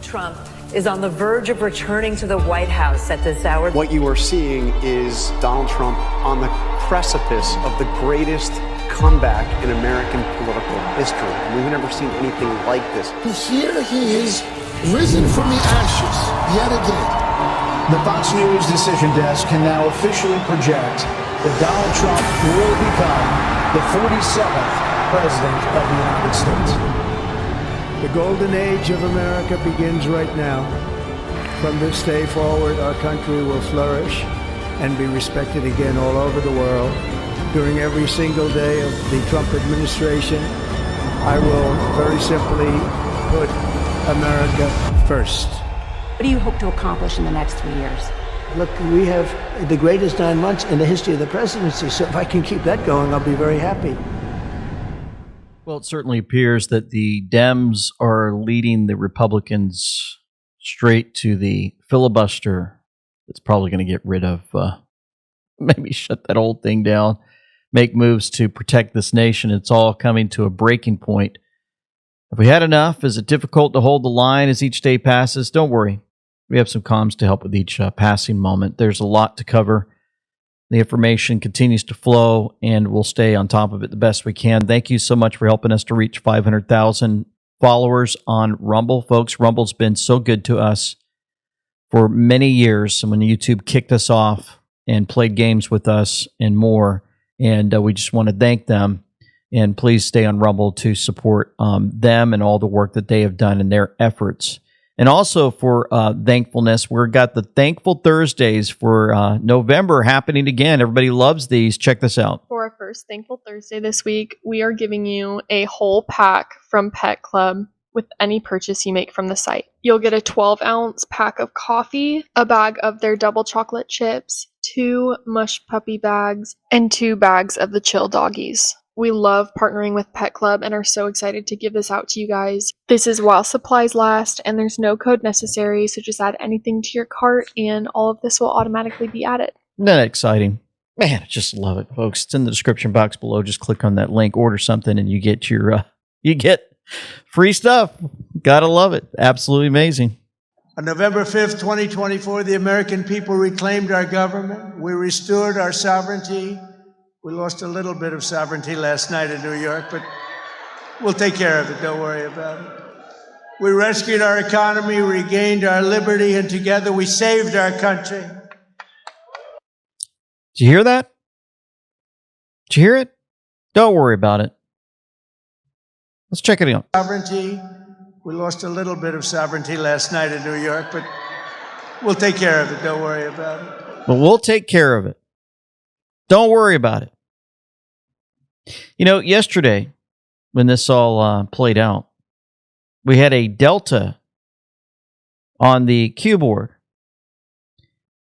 Trump is on the verge of returning to the White House at this hour. What you are seeing is Donald Trump on the precipice of the greatest comeback in American political history. We've never seen anything like this. Here he is, risen from the ashes, yet again. The Fox News decision desk can now officially project that Donald Trump will become the 47th president of the United States. The golden age of America begins right now. From this day forward, our country will flourish and be respected again all over the world. During every single day of the Trump administration, I will very simply put America first. What do you hope to accomplish in the next 3 years? Look, we have the greatest 9 months in the history of the presidency, so if I can keep that going, I'll be very happy. Well, it certainly appears that the Dems are leading the Republicans straight to the filibuster. That's probably going to get rid of, maybe shut that old thing down, make moves to protect this nation. It's all coming to a breaking point. Have we had enough? Is it difficult to hold the line as each day passes? Don't worry. We have some comms to help with each passing moment. There's a lot to cover. The information continues to flow, and we'll stay on top of it the best we can. Thank you so much for helping us to reach 500,000 followers on Rumble. Folks, Rumble's been so good to us for many years. And when YouTube kicked us off and played games with us and more, and we just want to thank them. And please stay on Rumble to support them and all the work that they have done in their efforts. And also for thankfulness, we've got the Thankful Thursdays for November happening again. Everybody loves these. Check this out. For our first Thankful Thursday this week, we are giving you a whole pack from Pet Club with any purchase you make from the site. You'll get a 12-ounce pack of coffee, a bag of their double chocolate chips, 2 mush puppy bags, and 2 bags of the chill doggies. We love partnering with Pet Club and are so excited to give this out to you guys. This is while supplies last, and there's no code necessary, so just add anything to your cart, and all of this will automatically be added. Isn't that exciting? Man, I just love it, folks. It's in the description box below. Just click on that link, order something, and you get your you get free stuff. Gotta love it. Absolutely amazing. On November 5th, 2024, the American people reclaimed our government. We restored our sovereignty. We lost a little bit of sovereignty last night in New York, but we'll take care of it. Don't worry about it. We rescued our economy, regained our liberty, and together we saved our country. Did you hear that? Did you hear it? Don't worry about it. Let's check it out. Sovereignty. We lost a little bit of sovereignty last night in New York, but we'll take care of it. Don't worry about it. But we'll take care of it. Don't worry about it. You know, yesterday, when this all played out, we had a delta on the cue board.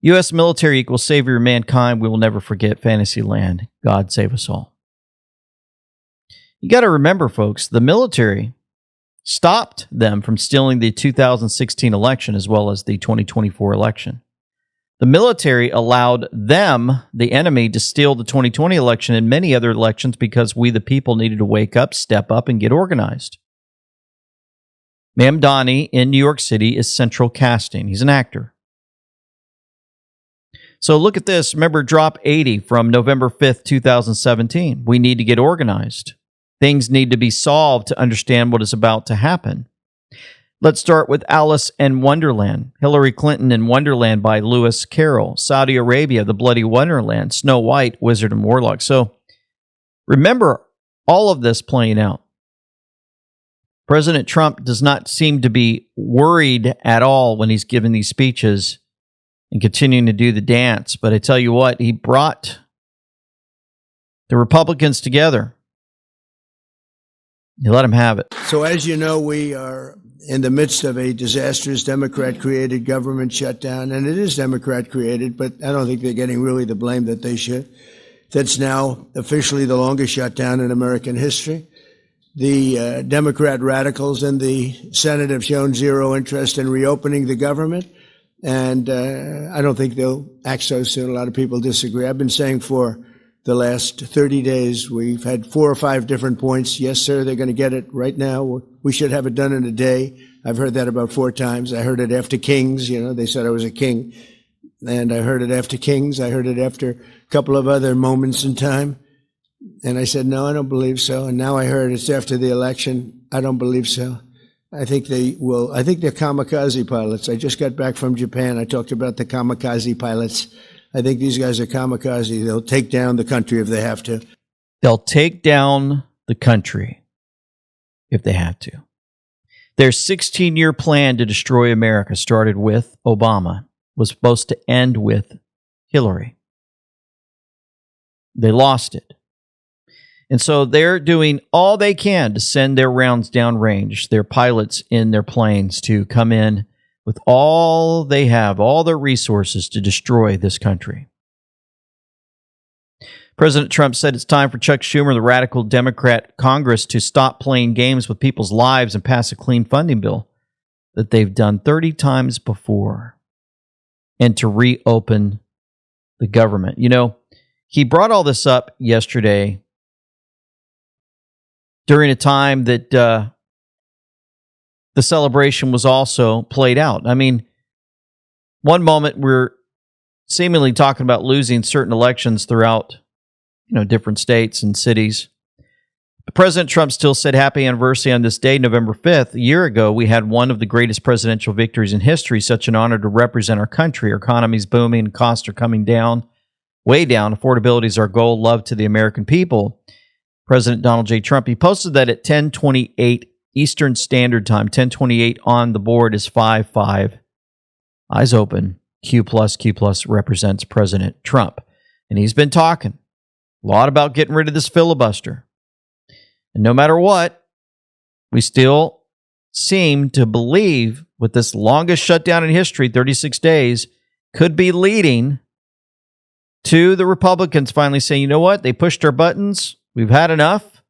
U.S. military equals savior of mankind. We will never forget Fantasyland. God save us all. You got to remember, folks, the military stopped them from stealing the 2016 election as well as the 2024 election. The military allowed them, the enemy, to steal the 2020 election and many other elections because we, the people, needed to wake up, step up, and get organized. Mamdani in New York City is central casting. He's an actor. So look at this. Remember Drop 80 from November 5th, 2017. We need to get organized. Things need to be solved to understand what is about to happen. Let's start with Alice in Wonderland. Hillary Clinton in Wonderland by Lewis Carroll. Saudi Arabia, The Bloody Wonderland. Snow White, Wizard and Warlock. So remember all of this playing out. President Trump does not seem to be worried at all when he's giving these speeches and continuing to do the dance. But I tell you what, he brought the Republicans together. He let them have it. So as you know, we are in the midst of a disastrous Democrat-created government shutdown, and it is Democrat-created, but I don't think they're getting really the blame that they should. That's now officially the longest shutdown in American history. The Democrat radicals in the Senate have shown zero interest in reopening the government, and I don't think they'll act so soon. A lot of people disagree. I've been saying for the last 30 days, we've had 4 or 5 different points. Yes, sir, they're going to get it right now. We should have it done in a day. I've heard that about 4 times. I heard it after Kings. They said I was a king. And I heard it after Kings. I heard it after a couple of other moments in time. And I said, no, I don't believe so. And now I heard it's after the election. I don't believe so. I think they will. I think they're kamikaze pilots. I just got back from Japan. I talked about the kamikaze pilots. I think these guys are kamikaze. They'll take down the country if they have to. They'll take down the country if they have to. Their 16-year plan to destroy America started with Obama, was supposed to end with Hillary. They lost it. And so they're doing all they can to send their rounds downrange, their pilots in their planes to come in with all they have, all their resources to destroy this country. President Trump said it's time for Chuck Schumer, the radical Democrat Congress, to stop playing games with people's lives and pass a clean funding bill that they've done 30 times before, and to reopen the government. He brought all this up yesterday during a time that the celebration was also played out. I mean, one moment we're seemingly talking about losing certain elections throughout, different states and cities. But President Trump still said happy anniversary on this day, November 5th. A year ago, we had one of the greatest presidential victories in history. Such an honor to represent our country. Our economy's booming, costs are coming down, way down. Affordability is our goal. Love to the American people. President Donald J. Trump, he posted that at 10:28 Eastern Standard Time, 10:28 on the board is 5-5. Eyes open. Q plus represents President Trump. And he's been talking a lot about getting rid of this filibuster. And no matter what, we still seem to believe with this longest shutdown in history, 36 days, could be leading to the Republicans finally saying, you know what, they pushed our buttons. We've had enough,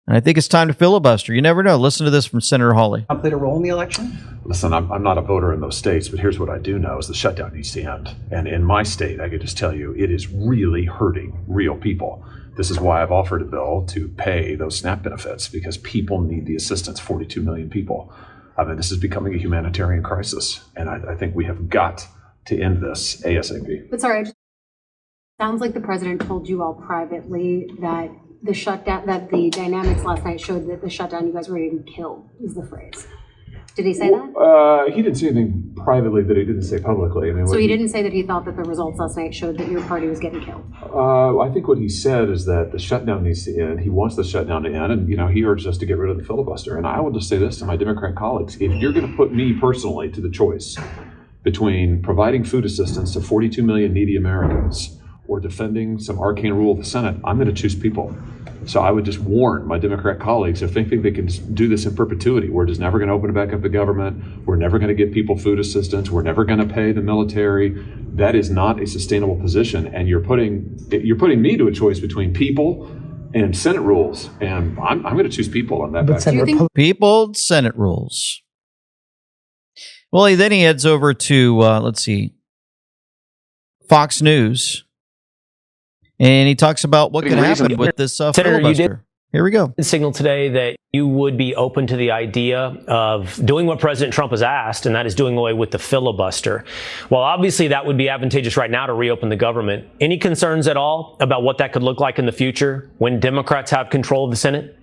and I think it's time to filibuster. You never know. Listen to this from Senator Hawley. Played a role in the election? Listen, I'm not a voter in those states, but here's what I do know is the shutdown needs to end. And in my state, I could just tell you, it is really hurting real people. This is why I've offered a bill to pay those SNAP benefits, because people need the assistance, 42 million people. I mean, this is becoming a humanitarian crisis, and I think we have got to end this ASAP. But sorry, sounds like the president told you all privately that the shutdown, that the dynamics last night showed that the shutdown, you guys were getting killed, is the phrase. Did he say that? He didn't say anything privately that he didn't say publicly. I mean, so he didn't say that he thought that the results last night showed that your party was getting killed? I think what he said is that the shutdown needs to end. He wants the shutdown to end, and he urged us to get rid of the filibuster. And I will just say this to my Democrat colleagues: if you're going to put me personally to the choice between providing food assistance to 42 million needy Americans or defending some arcane rule of the Senate, I'm going to choose people. So I would just warn my Democrat colleagues, if they think they can do this in perpetuity, we're just never going to open back up the government, we're never going to give people food assistance, we're never going to pay the military. That is not a sustainable position, and you're putting me to a choice between people and Senate rules, and I'm going to choose people on that. People, Senate rules. Well, then he heads over to, Fox News. And he talks about what could happen with this filibuster. Here we go. Signaled today that you would be open to the idea of doing what President Trump has asked, and that is doing away with the filibuster. Well, obviously that would be advantageous right now to reopen the government. Any concerns at all about what that could look like in the future when Democrats have control of the Senate?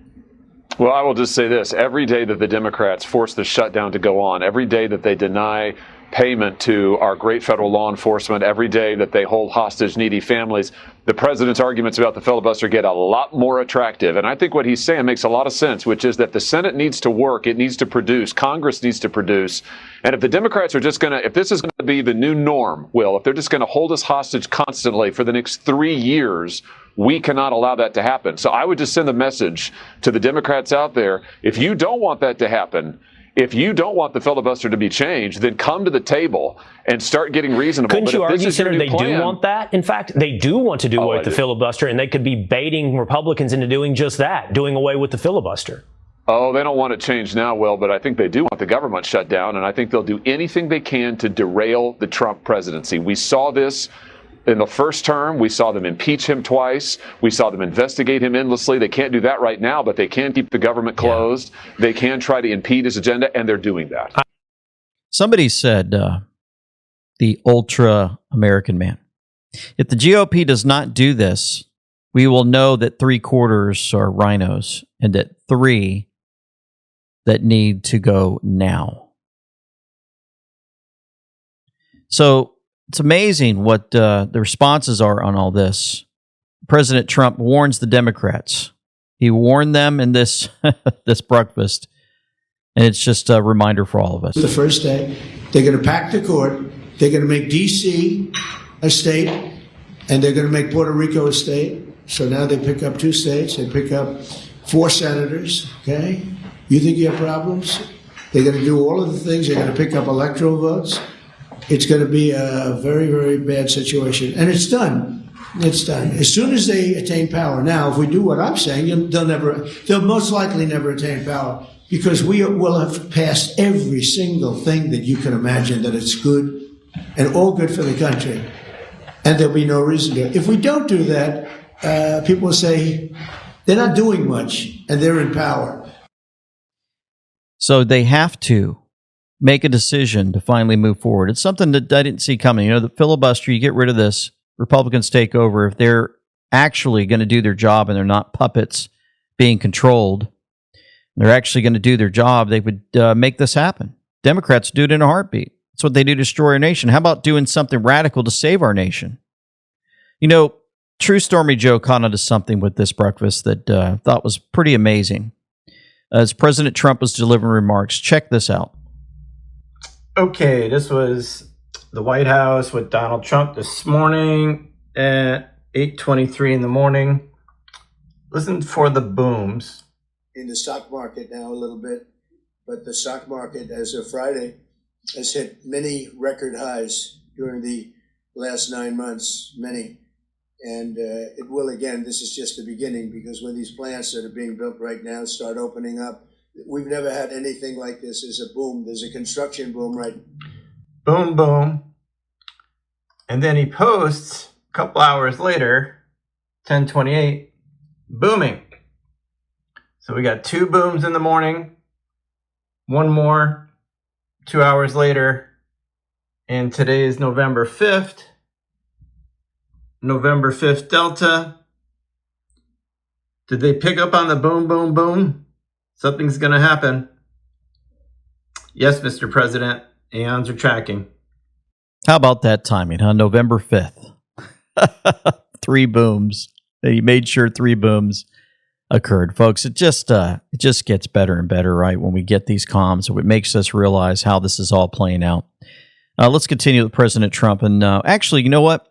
Well, I will just say this. Every day that the Democrats force the shutdown to go on, every day that they deny payment to our great federal law enforcement, every day that they hold hostage needy families, the president's arguments about the filibuster get a lot more attractive. And I think what he's saying makes a lot of sense, which is that the Senate needs to work, it needs to produce, Congress needs to produce. And if the Democrats are just going to, if this is going to be the new norm, if they're just going to hold us hostage constantly for the next 3 years, we cannot allow that to happen. So I would just send a message to the Democrats out there: if you don't want that to happen, if you don't want the filibuster to be changed, then come to the table and start getting reasonable. Couldn't you argue, Senator, they do want that? In fact, they do want to do away with the filibuster, and they could be baiting Republicans into doing just that, doing away with the filibuster. Oh, they don't want it changed now, Will, but I think they do want the government shut down, and I think they'll do anything they can to derail the Trump presidency. We saw this in the first term. We saw them impeach him twice. We saw them investigate him endlessly. They can't do that right now, but they can keep the government closed. Yeah. They can try to impede his agenda, and they're doing that. Somebody said, the ultra-American man, if the GOP does not do this, we will know that 3/4 are rhinos and that 3 that need to go now. So it's amazing what the responses are on all this. President Trump warns the Democrats. He warned them in this this breakfast, and it's just a reminder for all of us. The first day, they're going to pack the court. They're going to make D.C. a state, and they're going to make Puerto Rico a state. So now they pick up 2 states. They pick up 4 senators, okay? You think you have problems? They're going to do all of the things. They're going to pick up electoral votes. It's going to be a very, very bad situation. And it's done. It's done. As soon as they attain power. Now, if we do what I'm saying, they'll most likely never attain power because we will have passed every single thing that you can imagine that it's good and all good for the country. And there'll be no reason to. If we don't do that, people will say they're not doing much and they're in power. So they have to make a decision to finally move forward. It's something that I didn't see coming. You know, the filibuster, you get rid of this, Republicans take over. If they're actually going to do their job and they're not puppets being controlled, they're actually going to do their job, they would make this happen. Democrats do it in a heartbeat. That's what they do to destroy our nation. How about doing something radical to save our nation? You know, True Stormy Joe caught onto something with this breakfast that I thought was pretty amazing. As President Trump was delivering remarks, check this out. Okay, this was the White House with Donald Trump this morning at 8:23 in the morning. Listen for the booms. In the stock market now a little bit, but the stock market as of Friday has hit many record highs during the last 9 months, many. And it will again. This is just the beginning because when these plants that are being built right now start opening up, we've never had anything like this. There's a boom. There's a construction boom, right? Boom, boom. And then he posts a couple hours later, 10:28, booming. So we got 2 booms in the morning, 1 more 2 hours later, and today is November 5th. November 5th Delta. Did they pick up on the boom, boom, boom? Something's going to happen. Yes, Mr. President, aeons are tracking. How about that timing, huh? November 5th. 3 booms. He made sure 3 booms occurred. Folks, it just gets better and better, right, when we get these comms. It makes us realize how this is all playing out. Let's continue with President Trump. And actually, you know what?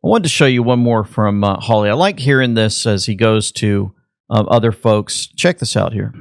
I wanted to show you one more from Hawley. I like hearing this as he goes to other folks. Check this out here.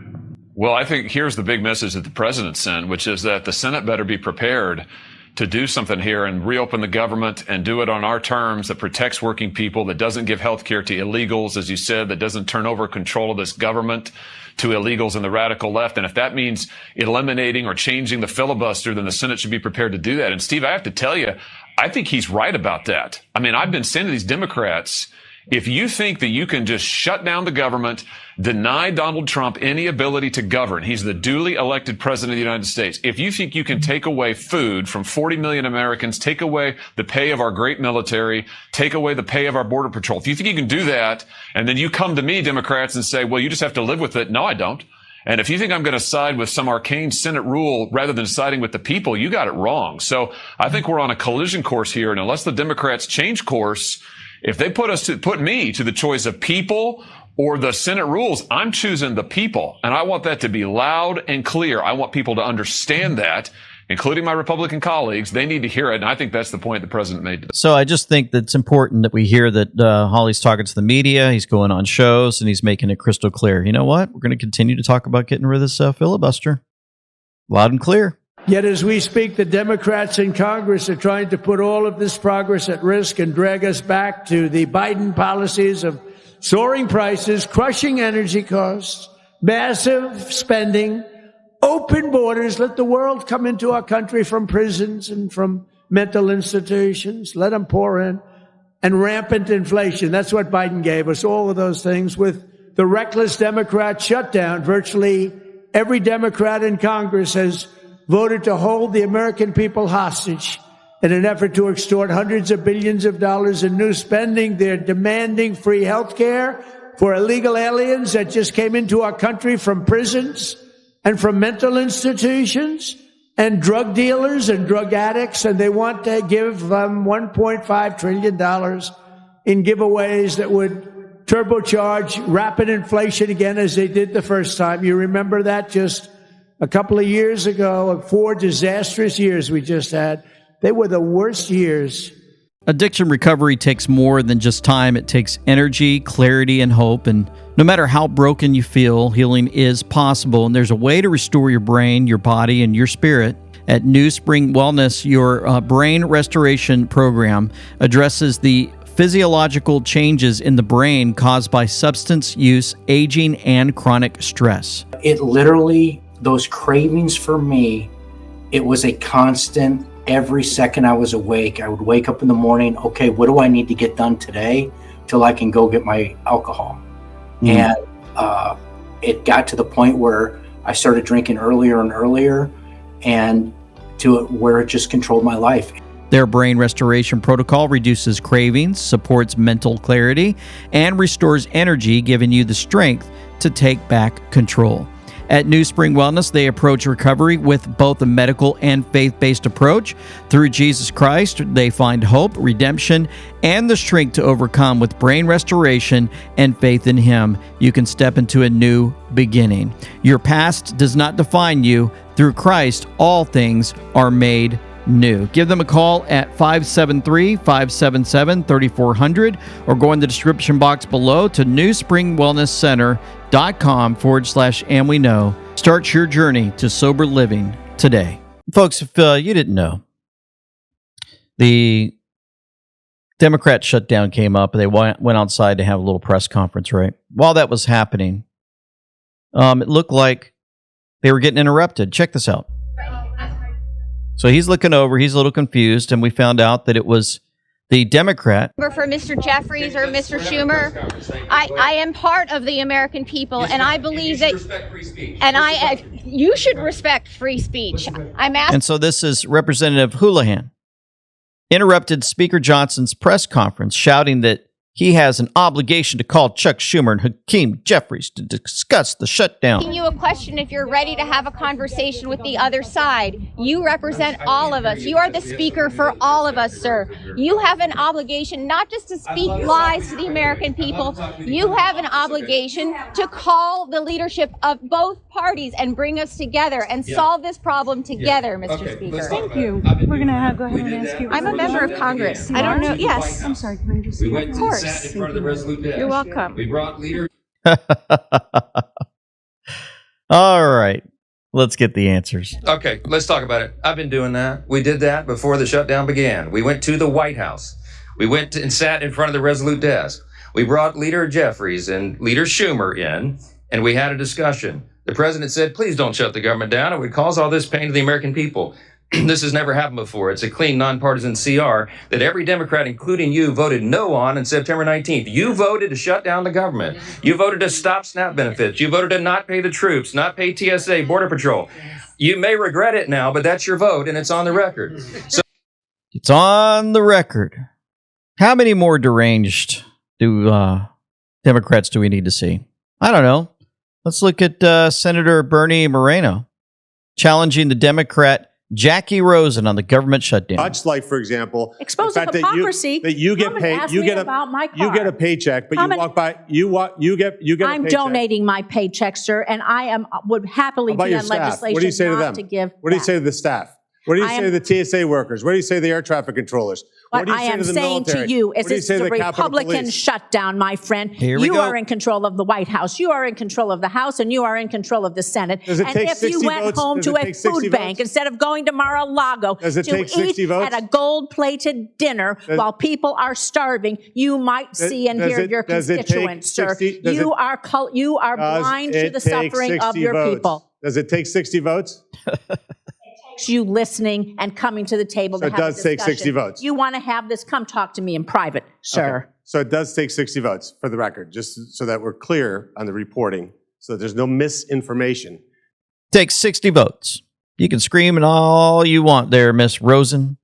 Well, I think here's the big message that the president sent, which is that the Senate better be prepared to do something here and reopen the government and do it on our terms that protects working people, that doesn't give health care to illegals, as you said, that doesn't turn over control of this government to illegals and the radical left. And if that means eliminating or changing the filibuster, then the Senate should be prepared to do that. And Steve, I have to tell you, I think he's right about that. I mean, I've been saying to these Democrats, if you think that you can just shut down the government, deny Donald Trump any ability to govern, he's the duly elected president of the United States. If you think you can take away food from 40 million Americans, take away the pay of our great military, take away the pay of our border patrol, if you think you can do that, and then you come to me, Democrats, and say, well, you just have to live with it. No, I don't. And if you think I'm going to side with some arcane Senate rule rather than siding with the people, you got it wrong. So I think we're on a collision course here. And unless the Democrats change course, if they put me to the choice of people or the Senate rules, I'm choosing the people. And I want that to be loud and clear. I want people to understand that, including my Republican colleagues. They need to hear it. And I think that's the point the president made. So I just think that it's important that we hear that Hawley's talking to the media. He's going on shows and he's making it crystal clear. You know what? We're going to continue to talk about getting rid of this filibuster. Loud and clear. Yet as we speak, the Democrats in Congress are trying to put all of this progress at risk and drag us back to the Biden policies of soaring prices, crushing energy costs, massive spending, open borders. Let the world come into our country from prisons and from mental institutions. Let them pour in. and rampant inflation. That's what Biden gave us, all of those things. With the reckless Democrat shutdown, virtually every Democrat in Congress has voted to hold the American people hostage in an effort to extort hundreds of billions of dollars in new spending. They're demanding free health care for illegal aliens that just came into our country from prisons and from mental institutions, and drug dealers and drug addicts, and they want to give $1.5 trillion in giveaways that would turbocharge rapid inflation again, as they did the first time. You remember that just a couple of years ago, 4 disastrous years we just had. They were the worst years. Addiction recovery takes more than just time. It takes energy, clarity, and hope. And no matter how broken you feel, healing is possible. And there's a way to restore your brain, your body, and your spirit. At New Spring Wellness, your brain restoration program addresses the physiological changes in the brain caused by substance use, aging, and chronic stress. It literally, those cravings for me, it was a constant. Every second I was awake, I would wake up in the morning, okay, what do I need to get done today till I can go get my alcohol? And it got to the point where I started drinking earlier and earlier, and to where it just controlled my life. Their brain restoration protocol reduces cravings, supports mental clarity, and restores energy, giving you the strength to take back control. At New Spring Wellness, they approach recovery with both a medical and faith-based approach. Through Jesus Christ, they find hope, redemption, and the strength to overcome. With brain restoration and faith in Him, you can step into a new beginning. Your past does not define you. Through Christ, all things are made new. Give them a call at 573-577-3400 or go in the description box below to newspringwellnesscenter.com/and we know. Start your journey to sober living today. Folks, if you didn't know, the Democrat shutdown came up and they went outside to have a little press conference, right? While that was happening, it looked like they were getting interrupted. Check this out. So he's looking over, he's a little confused, and we found out that it was the Democrat. For Mr. Jeffries or Mr. Schumer, I am part of the American people, and I believe that, and you should respect free speech. I'm asking. And so this is Representative Houlihan interrupted Speaker Johnson's press conference, shouting that he has an obligation to call Chuck Schumer and Hakeem Jeffries to discuss the shutdown. Asking you a question if you're ready to have a conversation with the other side. You represent all of us. You are the speaker for all of us, sir. You have an obligation not just to speak lies to the American people. You have an obligation to call the leadership of both parties and bring us together and solve this problem together, Mr. Speaker. Thank you. We're going to go ahead and ask you. I'm a member of Congress. I don't know. Yes. I'm sorry. Can I just Of course. In front of the Resolute desk. You're welcome. We brought leaders. All right. Let's get the answers. Okay, let's talk about it. I've been doing that. We did that before the shutdown began. We went to the White House. We went and sat in front of the Resolute desk. We brought Leader Jeffries and Leader Schumer in, and we had a discussion. The president said, please don't shut the government down. It would cause all this pain to the American people. This has never happened before. It's a clean, nonpartisan CR that every Democrat, including you, voted no on September 19th. You voted to shut down the government. You voted to stop SNAP benefits. You voted to not pay the troops, not pay TSA, Border Patrol. You may regret it now, but that's your vote, and it's on the record. So it's on the record. How many more deranged Democrats do we need to see? I don't know. Let's look at Senator Bernie Moreno challenging the Democrat Jackie Rosen on the government shutdown. Much like, for example, expose hypocrisy. That you get paid, you get a paycheck, but you walk by, you get. I'm donating my paycheck, sir, and would happily be on legislation. What do you say to them? What do you say to the staff? What do you say to the TSA workers? What do you say to the air traffic controllers? What I am saying to you is it's a Republican shutdown, my friend. You are in control of the White House. You are in control of the House, and you are in control of the Senate. And if you went home to a food bank instead of going to Mar-a-Lago to eat at a gold-plated dinner while people are starving, you might see and hear your constituents, sir. You are blind to the suffering of your people. Does it take 60 votes? takes you listening and coming to the table So to it have a does take discussion. 60 votes. You want to have this, come talk to me in private, sir. Okay. So it does take 60 votes, for the record, just so that we're clear on the reporting, so that there's no misinformation. Takes 60 votes. You can scream and all you want there, Miss Rosen.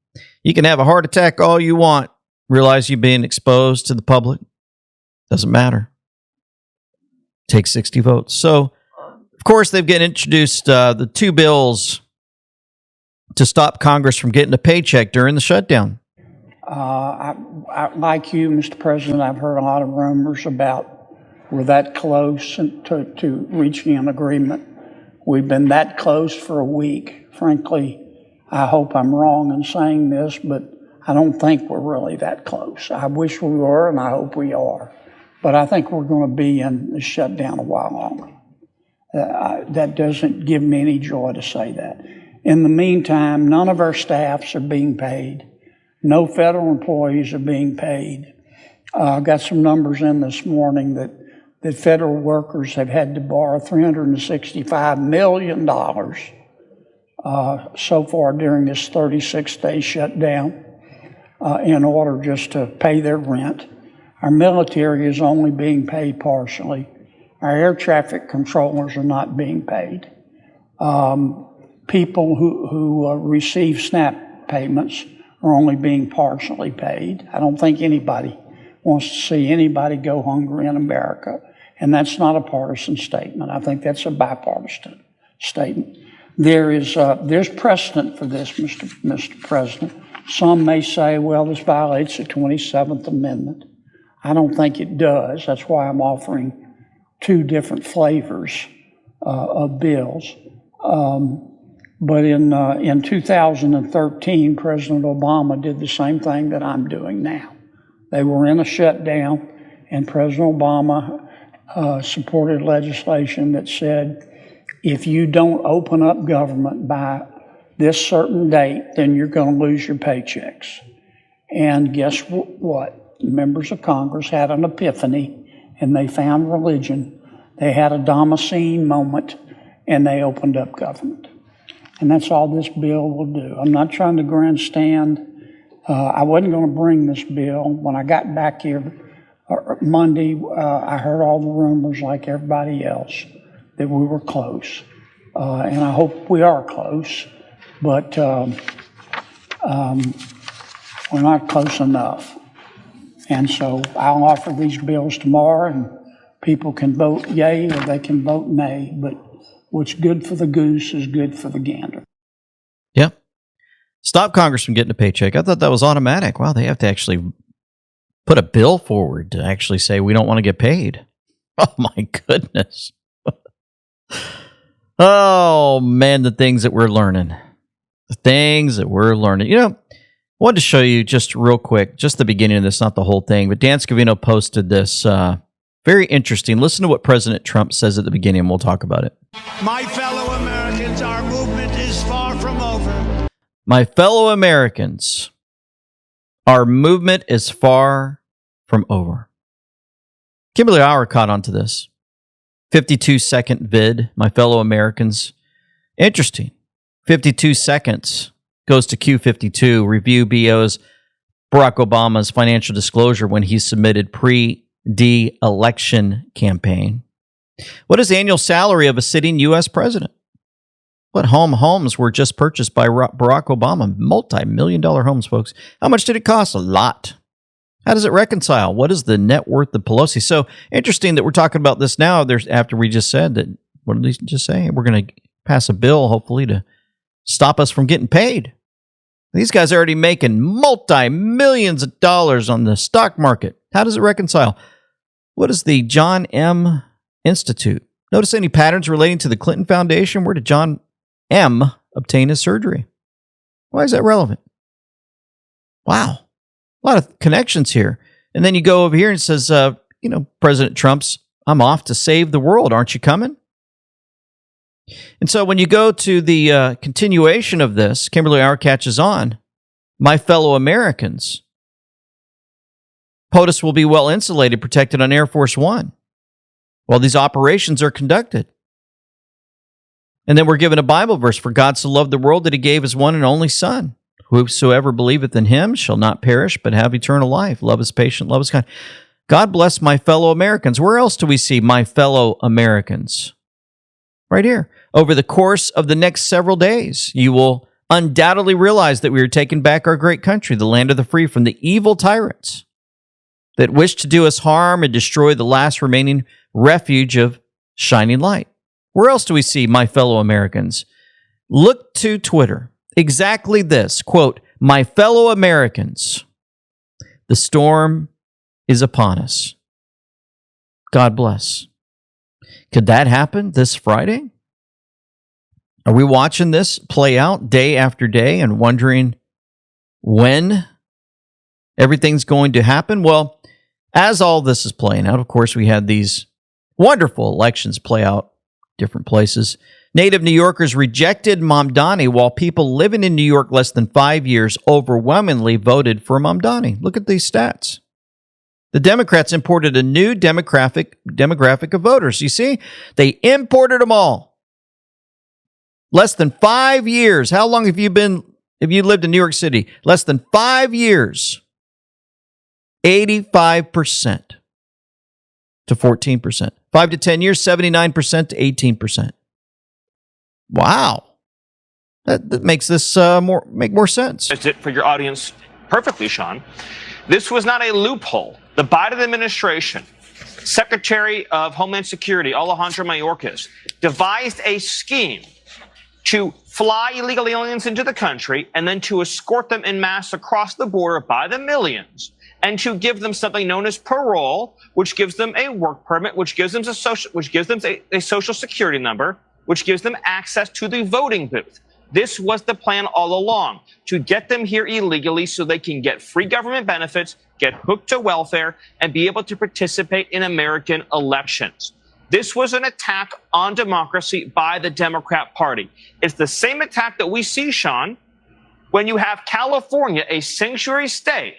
You can have a heart attack all you want. Realize you're being exposed to the public. Doesn't matter. Takes 60 votes. So, of course, they've get introduced the two bills to stop Congress from getting a paycheck during the shutdown. Like you, Mr. President, I've heard a lot of rumors about we're that close to reaching an agreement. We've been that close for a week. Frankly, I hope I'm wrong in saying this, but I don't think we're really that close. I wish we were, and I hope we are. But I think we're going to be in the shutdown a while longer. That doesn't give me any joy to say that. In the meantime, none of our staffs are being paid. No federal employees are being paid. I got some numbers in this morning that federal workers have had to borrow $365 million so far during this 36-day shutdown in order just to pay their rent. Our military is only being paid partially. Our air traffic controllers are not being paid. People who receive SNAP payments are only being partially paid. I don't think anybody wants to see anybody go hungry in America, and that's not a partisan statement. I think that's a bipartisan statement. There's precedent for this, Mr. President. Some may say, well, this violates the 27th Amendment. I don't think it does. That's why I'm offering two different flavors of bills. But in 2013, President Obama did the same thing that I'm doing now. They were in a shutdown, and President Obama supported legislation that said, if you don't open up government by this certain date, then you're going to lose your paychecks. And guess what? Members of Congress had an epiphany, and they found religion. They had a Damascene moment, and they opened up government. And that's all this bill will do. I'm not trying to grandstand. I wasn't going to bring this bill. When I got back here Monday, I heard all the rumors like everybody else that we were close. And I hope we are close, but we're not close enough. And so I'll offer these bills tomorrow, and people can vote yay or they can vote nay. But what's good for the goose is good for the gander. Yep. Stop Congress from getting a paycheck. I thought that was automatic. Wow, they have to actually put a bill forward to actually say we don't want to get paid. Oh, my goodness. Oh, man, the things that we're learning. The things that we're learning. You know, I wanted to show you just real quick, just the beginning of this, not the whole thing, but Dan Scavino posted this. Very interesting. Listen to what President Trump says at the beginning, and we'll talk about it. My fellow Americans, our movement is far from over. My fellow Americans, our movement is far from over. Kimberly Auer caught onto this. 52-second vid, my fellow Americans. Interesting. 52 seconds goes to Q52. Review BO's Barack Obama's financial disclosure when he submitted pre-election campaign. What is the annual salary of a sitting U.S. president? What homes were just purchased by Barack Obama? Multi-million-dollar homes, folks. How much did it cost? A lot. How does it reconcile? What is the net worth of Pelosi? So interesting that we're talking about this now. After we just said that, what did he just say? We're going to pass a bill, hopefully, to stop us from getting paid. These guys are already making multi-millions of dollars on the stock market. How does it reconcile? What is the John M. Institute? Notice any patterns relating to the Clinton Foundation? Where did John M. obtain his surgery? Why is that relevant? Wow. A lot of connections here. And then you go over here and it says, President Trump's, I'm off to save the world. Aren't you coming? And so when you go to the continuation of this, Kimberly Auer catches on. My fellow Americans, POTUS will be well insulated, protected on Air Force One while these operations are conducted. And then we're given a Bible verse. For God so loved the world that he gave his one and only Son. Whosoever believeth in him shall not perish, but have eternal life. Love is patient, love is kind. God bless my fellow Americans. Where else do we see my fellow Americans? Right here. Over the course of the next several days, you will undoubtedly realize that we are taking back our great country, the land of the free, from the evil tyrants that wish to do us harm and destroy the last remaining refuge of shining light. Where else do we see my fellow Americans? Look to Twitter. Exactly this, quote, my fellow Americans, the storm is upon us. God bless. Could that happen this Friday? Are we watching this play out day after day and wondering when everything's going to happen? Well, as all this is playing out, of course, we had these wonderful elections play out different places. Native New Yorkers rejected Mamdani, while people living in New York less than 5 years overwhelmingly voted for Mamdani. Look at these stats. The Democrats imported a new demographic of voters. You see, they imported them all. Less than 5 years. How long have you lived in New York City? Less than 5 years. 85% to 14%. 5 to 10 years, 79% to 18%. Wow. That makes this make more sense. It's it for your audience perfectly, Sean. This was not a loophole. The Biden administration, Secretary of Homeland Security, Alejandro Mayorkas, devised a scheme to fly illegal aliens into the country and then to escort them en masse across the border by the millions, and to give them something known as parole, which gives them a work permit, which gives them a social security number, which gives them access to the voting booth. This was the plan all along, to get them here illegally so they can get free government benefits, get hooked to welfare, and be able to participate in American elections. This was an attack on democracy by the Democrat Party. It's the same attack that we see, Sean, when you have California, a sanctuary state,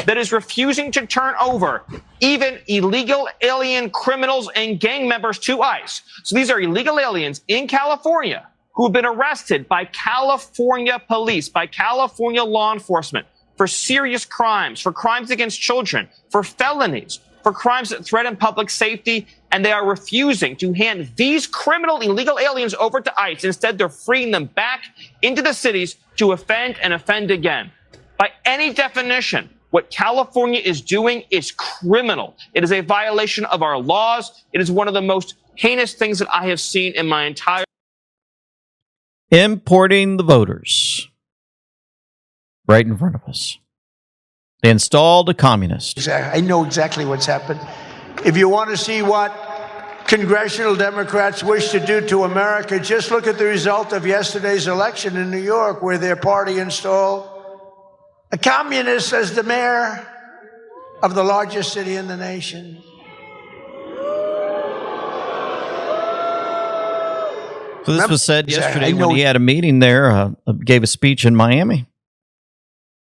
that is refusing to turn over even illegal alien criminals and gang members to ICE. So these are illegal aliens in California who have been arrested by California police, by California law enforcement for serious crimes, for crimes against children, for felonies, for crimes that threaten public safety, and they are refusing to hand these criminal illegal aliens over to ICE. Instead, they're freeing them back into the cities to offend and offend again. By any definition, what California is doing is criminal. It is a violation of our laws. It is one of the most heinous things that I have seen in my entire... Importing the voters right in front of us. They installed a communist. I know exactly what's happened. If you want to see what congressional Democrats wish to do to America, just look at the result of yesterday's election in New York, where their party installed a communist as the mayor of the largest city in the nation. So this was said yesterday when he had a meeting there, gave a speech in Miami.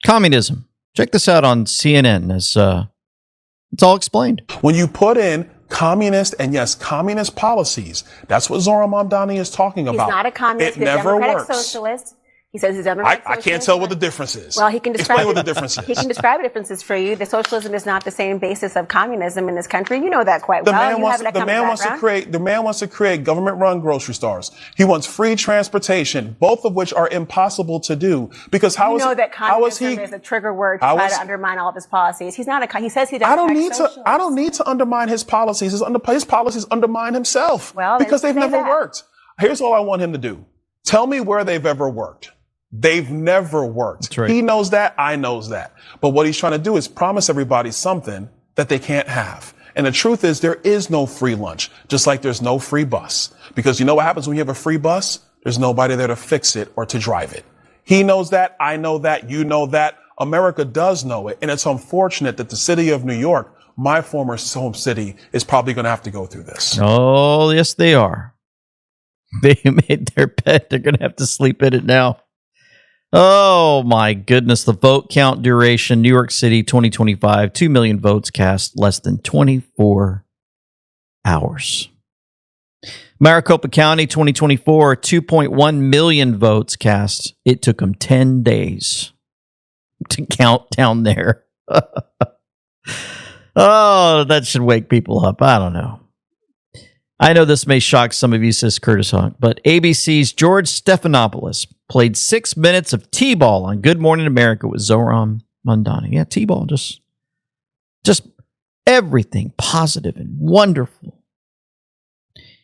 Communism. Check this out on CNN. It's all explained. When you put in communist and yes, communist policies, that's what Zoran Mamdani is talking about. He's not a communist. It never Democratic works. Socialist. He says he's Democratic I can't tell what the difference is. Well, he can describe Explain what the difference is. He can describe the differences for you. The socialism is not the same basis of communism in this country. You know that quite well. The man wants to create government-run grocery stores. He wants free transportation, both of which are impossible to do. Because how that communism is a trigger word to try to undermine all of his policies. He's not a. He says he doesn't. I don't need to undermine his policies. His policies undermine himself. Well, because they've never worked. Here's all I want him to do. Tell me where they've ever worked. They've never worked. That's right. He knows that. I knows that. But what he's trying to do is promise everybody something that they can't have. And the truth is there is no free lunch, just like there's no free bus. Because you know what happens when you have a free bus? There's nobody there to fix it or to drive it. He knows that. I know that. You know that. America does know it. And it's unfortunate that the city of New York, my former home city, is probably going to have to go through this. Oh, yes, they are. They made their bed. They're going to have to sleep in it now. Oh, my goodness. The vote count duration, New York City, 2025, 2 million votes cast, less than 24 hours. Maricopa County, 2024, 2.1 million votes cast. It took them 10 days to count down there. Oh, that should wake people up. I don't know. I know this may shock some of you, says Curtis Hawk, but ABC's George Stephanopoulos played 6 minutes of T-ball on Good Morning America with Zohran Mamdani. Yeah, T-ball, just everything positive and wonderful.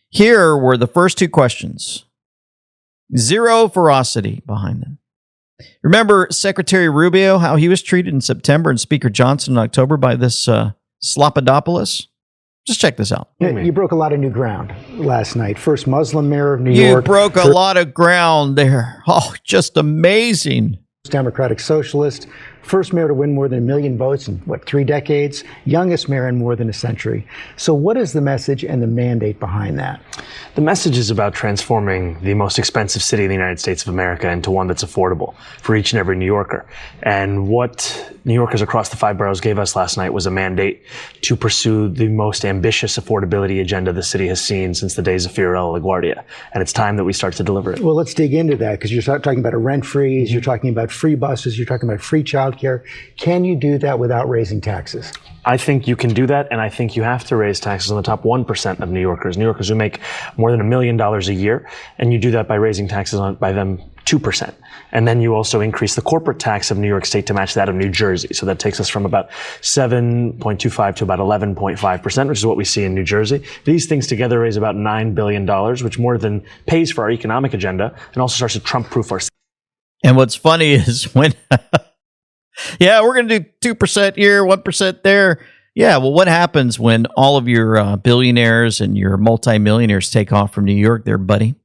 Here were the first two questions. Zero ferocity behind them. Remember Secretary Rubio, how he was treated in September, and Speaker Johnson in October by this Slopadopoulos? Just check this out. You broke a lot of new ground last night. First Muslim mayor of New York. You broke a lot of ground there. Oh, just amazing. Democratic Socialist. First mayor to win more than 1 million votes in, 3 decades? Youngest mayor in more than a century. So what is the message and the mandate behind that? The message is about transforming the most expensive city in the United States of America into one that's affordable for each and every New Yorker. And what New Yorkers across the 5 boroughs gave us last night was a mandate to pursue the most ambitious affordability agenda the city has seen since the days of Fiorello LaGuardia. And it's time that we start to deliver it. Well, let's dig into that, because you're talking about a rent freeze, you're talking about free buses, you're talking about free childcare. Can you do that without raising taxes? I think you can do that, and I think you have to raise taxes on the top 1% of New Yorkers who make more than $1 million a year, and you do that by raising taxes by them 2%. And then you also increase the corporate tax of New York State to match that of New Jersey. So that takes us from about 7.25 to about 11.5%, which is what we see in New Jersey. These things together raise about $9 billion, which more than pays for our economic agenda and also starts to Trump-proof our city. And what's funny is when... Yeah, we're going to do 2% here, 1% there. Yeah, well, what happens when all of your billionaires and your multimillionaires take off from New York there, buddy?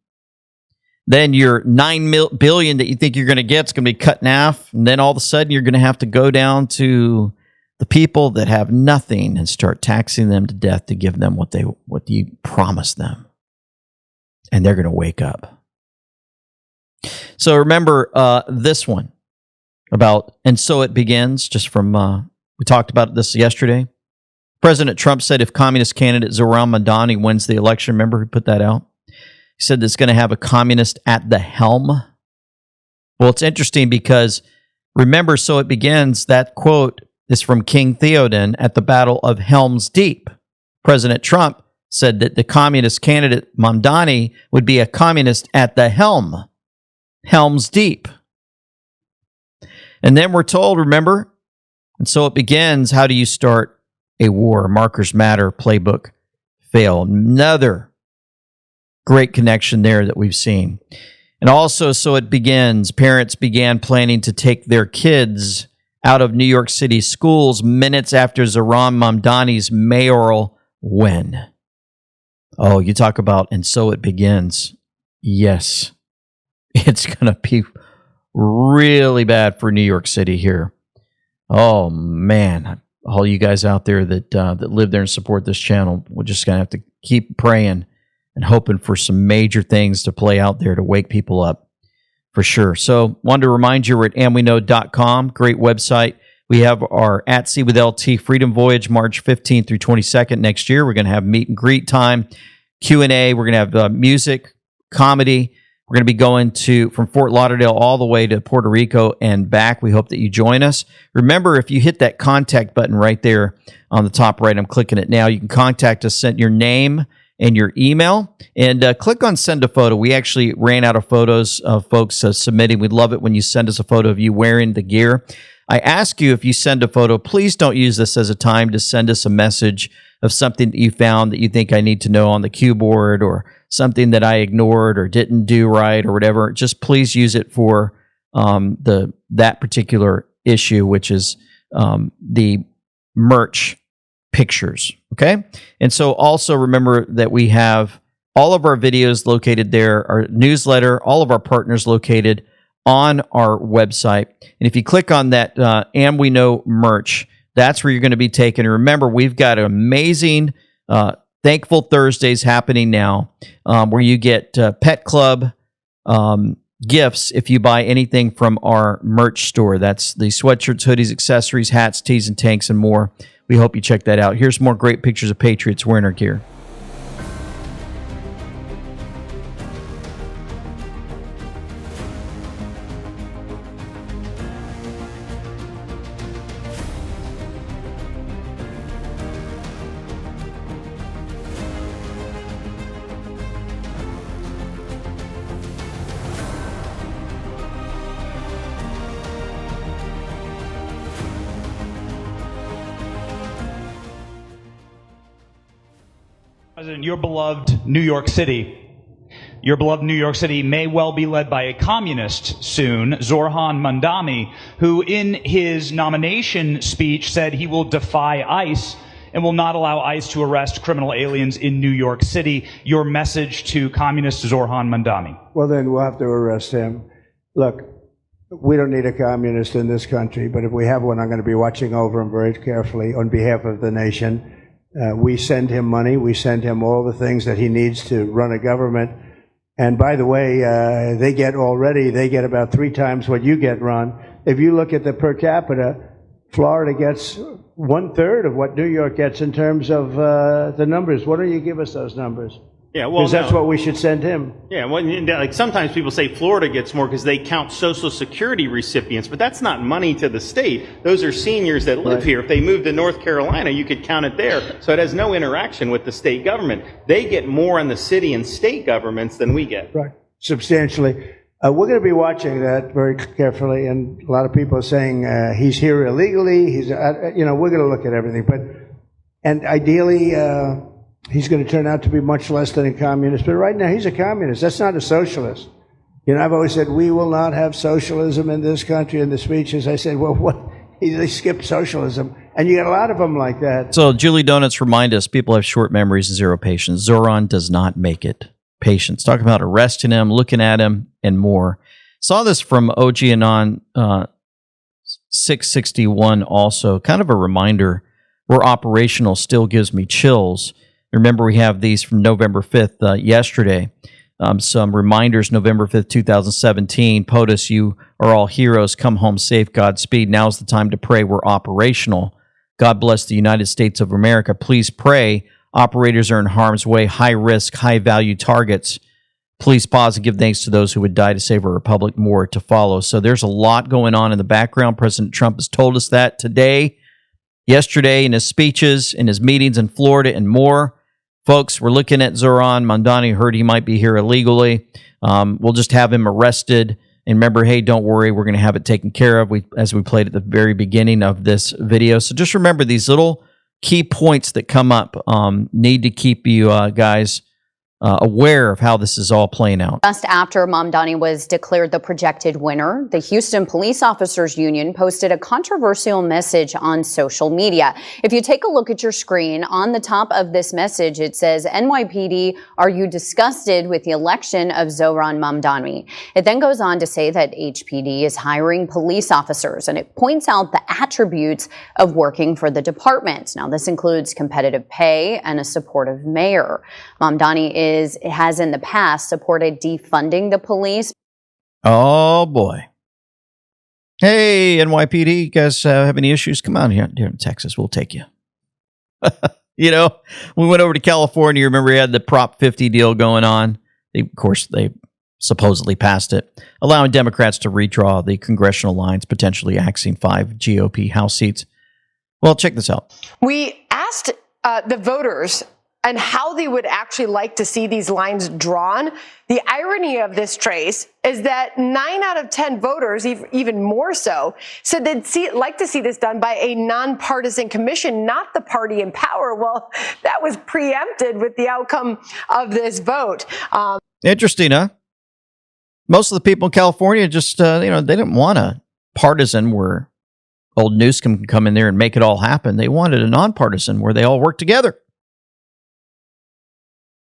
Then your $9 billion that you think you're going to get is going to be cut in half. And then all of a sudden, you're going to have to go down to the people that have nothing and start taxing them to death to give them what you promised them. And they're going to wake up. So remember this one. And so it begins, just from, we talked about this yesterday. President Trump said if communist candidate Zohran Mamdani wins the election, remember who put that out? He said it's going to have a communist at the helm. Well, it's interesting because, remember, so it begins, that quote is from King Theoden at the Battle of Helm's Deep. President Trump said that the communist candidate Mamdani would be a communist at the helm. Helm's Deep. And then we're told, remember, and so it begins, how do you start a war? Markers matter, playbook fail. Another great connection there that we've seen. And also, so it begins, parents began planning to take their kids out of New York City schools minutes after Zohran Mamdani's mayoral win. Oh, you talk about, and so it begins. Yes, it's going to be really bad for New York City here. Oh, man. All you guys out there that live there and support this channel, we're just going to have to keep praying and hoping for some major things to play out there to wake people up, for sure. So, wanted to remind you, we're at amweknow.com. Great website. We have our At Sea with LT Freedom Voyage, March 15th through 22nd next year. We're going to have meet and greet time, Q&A. We're going to have music, comedy. We're going to be going from Fort Lauderdale all the way to Puerto Rico and back. We hope that you join us. Remember, if you hit that contact button right there on the top right, I'm clicking it now. You can contact us, send your name and your email, and click on send a photo. We actually ran out of photos of folks submitting. We'd love it when you send us a photo of you wearing the gear. I ask you, if you send a photo, please don't use this as a time to send us a message of something that you found that you think I need to know on the cue board, or something that I ignored or didn't do right or whatever. Just please use it for that particular issue, which is the merch pictures. Okay? And so also remember that we have all of our videos located there, our newsletter, all of our partners located on our website. And if you click on that And We Know merch, that's where you're going to be taken. And remember, we've got an amazing Thankful Thursdays happening now, where you get Pet Club gifts if you buy anything from our merch store. That's the sweatshirts, hoodies, accessories, hats, tees, and tanks, and more. We hope you check that out. Here's more great pictures of Patriots wearing our gear. President, your beloved New York City may well be led by a communist soon, Zoran Mandami, who in his nomination speech said he will defy ICE and will not allow ICE to arrest criminal aliens in New York City. Your message to communist Zoran Mandami? Well, then we'll have to arrest him. Look, we don't need a communist in this country, but if we have one, I'm going to be watching over him very carefully on behalf of the nation. We send him money. We send him all the things that he needs to run a government. And by the way, they get about 3 times what you get, Ron. If you look at the per capita, Florida gets 1/3 of what New York gets in terms of the numbers. Why don't you give us those numbers? Yeah, well, because that's what we should send him. Yeah, well, like sometimes people say Florida gets more because they count Social Security recipients, but that's not money to the state. Those are seniors that live here. If they moved to North Carolina, you could count it there. So it has no interaction with the state government. They get more in the city and state governments than we get. Right, substantially. We're going to be watching that very carefully, and a lot of people are saying he's here illegally. He's, we're going to look at everything, and ideally. He's going to turn out to be much less than a communist. But right now, he's a communist. That's not a socialist. I've always said, we will not have socialism in this country. In the speeches, I said, well, what? They skipped socialism. And you got a lot of them like that. So Julie Donuts remind us, people have short memories and zero patience. Zoran does not make it. Patience. Talk about arresting him, looking at him, and more. Saw this from OG Anon 661 also. Kind of a reminder. We're operational still gives me chills. Remember, we have these from November 5th, yesterday. Some reminders, November 5th, 2017. POTUS, you are all heroes. Come home safe. Godspeed. Now's the time to pray. We're operational. God bless the United States of America. Please pray. Operators are in harm's way. High risk, high value targets. Please pause and give thanks to those who would die to save our republic. More to follow. So there's a lot going on in the background. President Trump has told us that today, yesterday, in his speeches, in his meetings in Florida, and more. Folks, we're looking at Zoran Mandani. Heard he might be here illegally. We'll just have him arrested. And remember, hey, don't worry. We're going to have it taken care of, as we played at the very beginning of this video. So just remember these little key points that come up. Need to keep you guys aware of how this is all playing out. Just after Mamdani was declared the projected winner, the Houston Police Officers Union posted a controversial message on social media. If you take a look at your screen, on the top of this message, it says, NYPD, are you disgusted with the election of Zoran Mamdani? It then goes on to say that HPD is hiring police officers, and it points out the attributes of working for the department. Now, this includes competitive pay and a supportive mayor. Mamdani has in the past supported defunding the police. Oh, boy. Hey, NYPD, you guys have any issues? Come on here in Texas. We'll take you. We went over to California. Remember, we had the Prop 50 deal going on. Of course, they supposedly passed it, allowing Democrats to redraw the congressional lines, potentially axing 5 GOP House seats. Well, check this out. We asked the voters and how they would actually like to see these lines drawn. The irony of this, Trace, is that 9 out of 10 voters, even more so, said they'd like to see this done by a nonpartisan commission, not the party in power. Well, that was preempted with the outcome of this vote. Interesting, huh? Most of the people in California just, they didn't want a partisan where old Newsom can come in there and make it all happen. They wanted a nonpartisan where they all work together.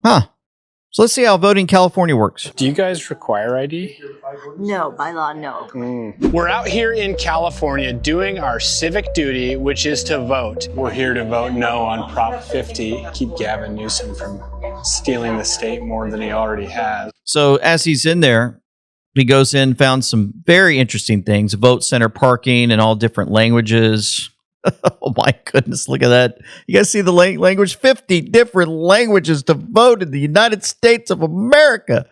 Huh. So let's see how voting in California works. Do you guys require ID? No, by law, no. We're out here in California doing our civic duty, which is to vote. We're here to vote no on Prop 50. Keep Gavin Newsom from stealing the state more than he already has. So as he's in there, he goes in, found some very interesting things, vote center parking in all different languages. Oh my goodness, look at that. You guys see the language? 50 different languages to vote in the United States of America.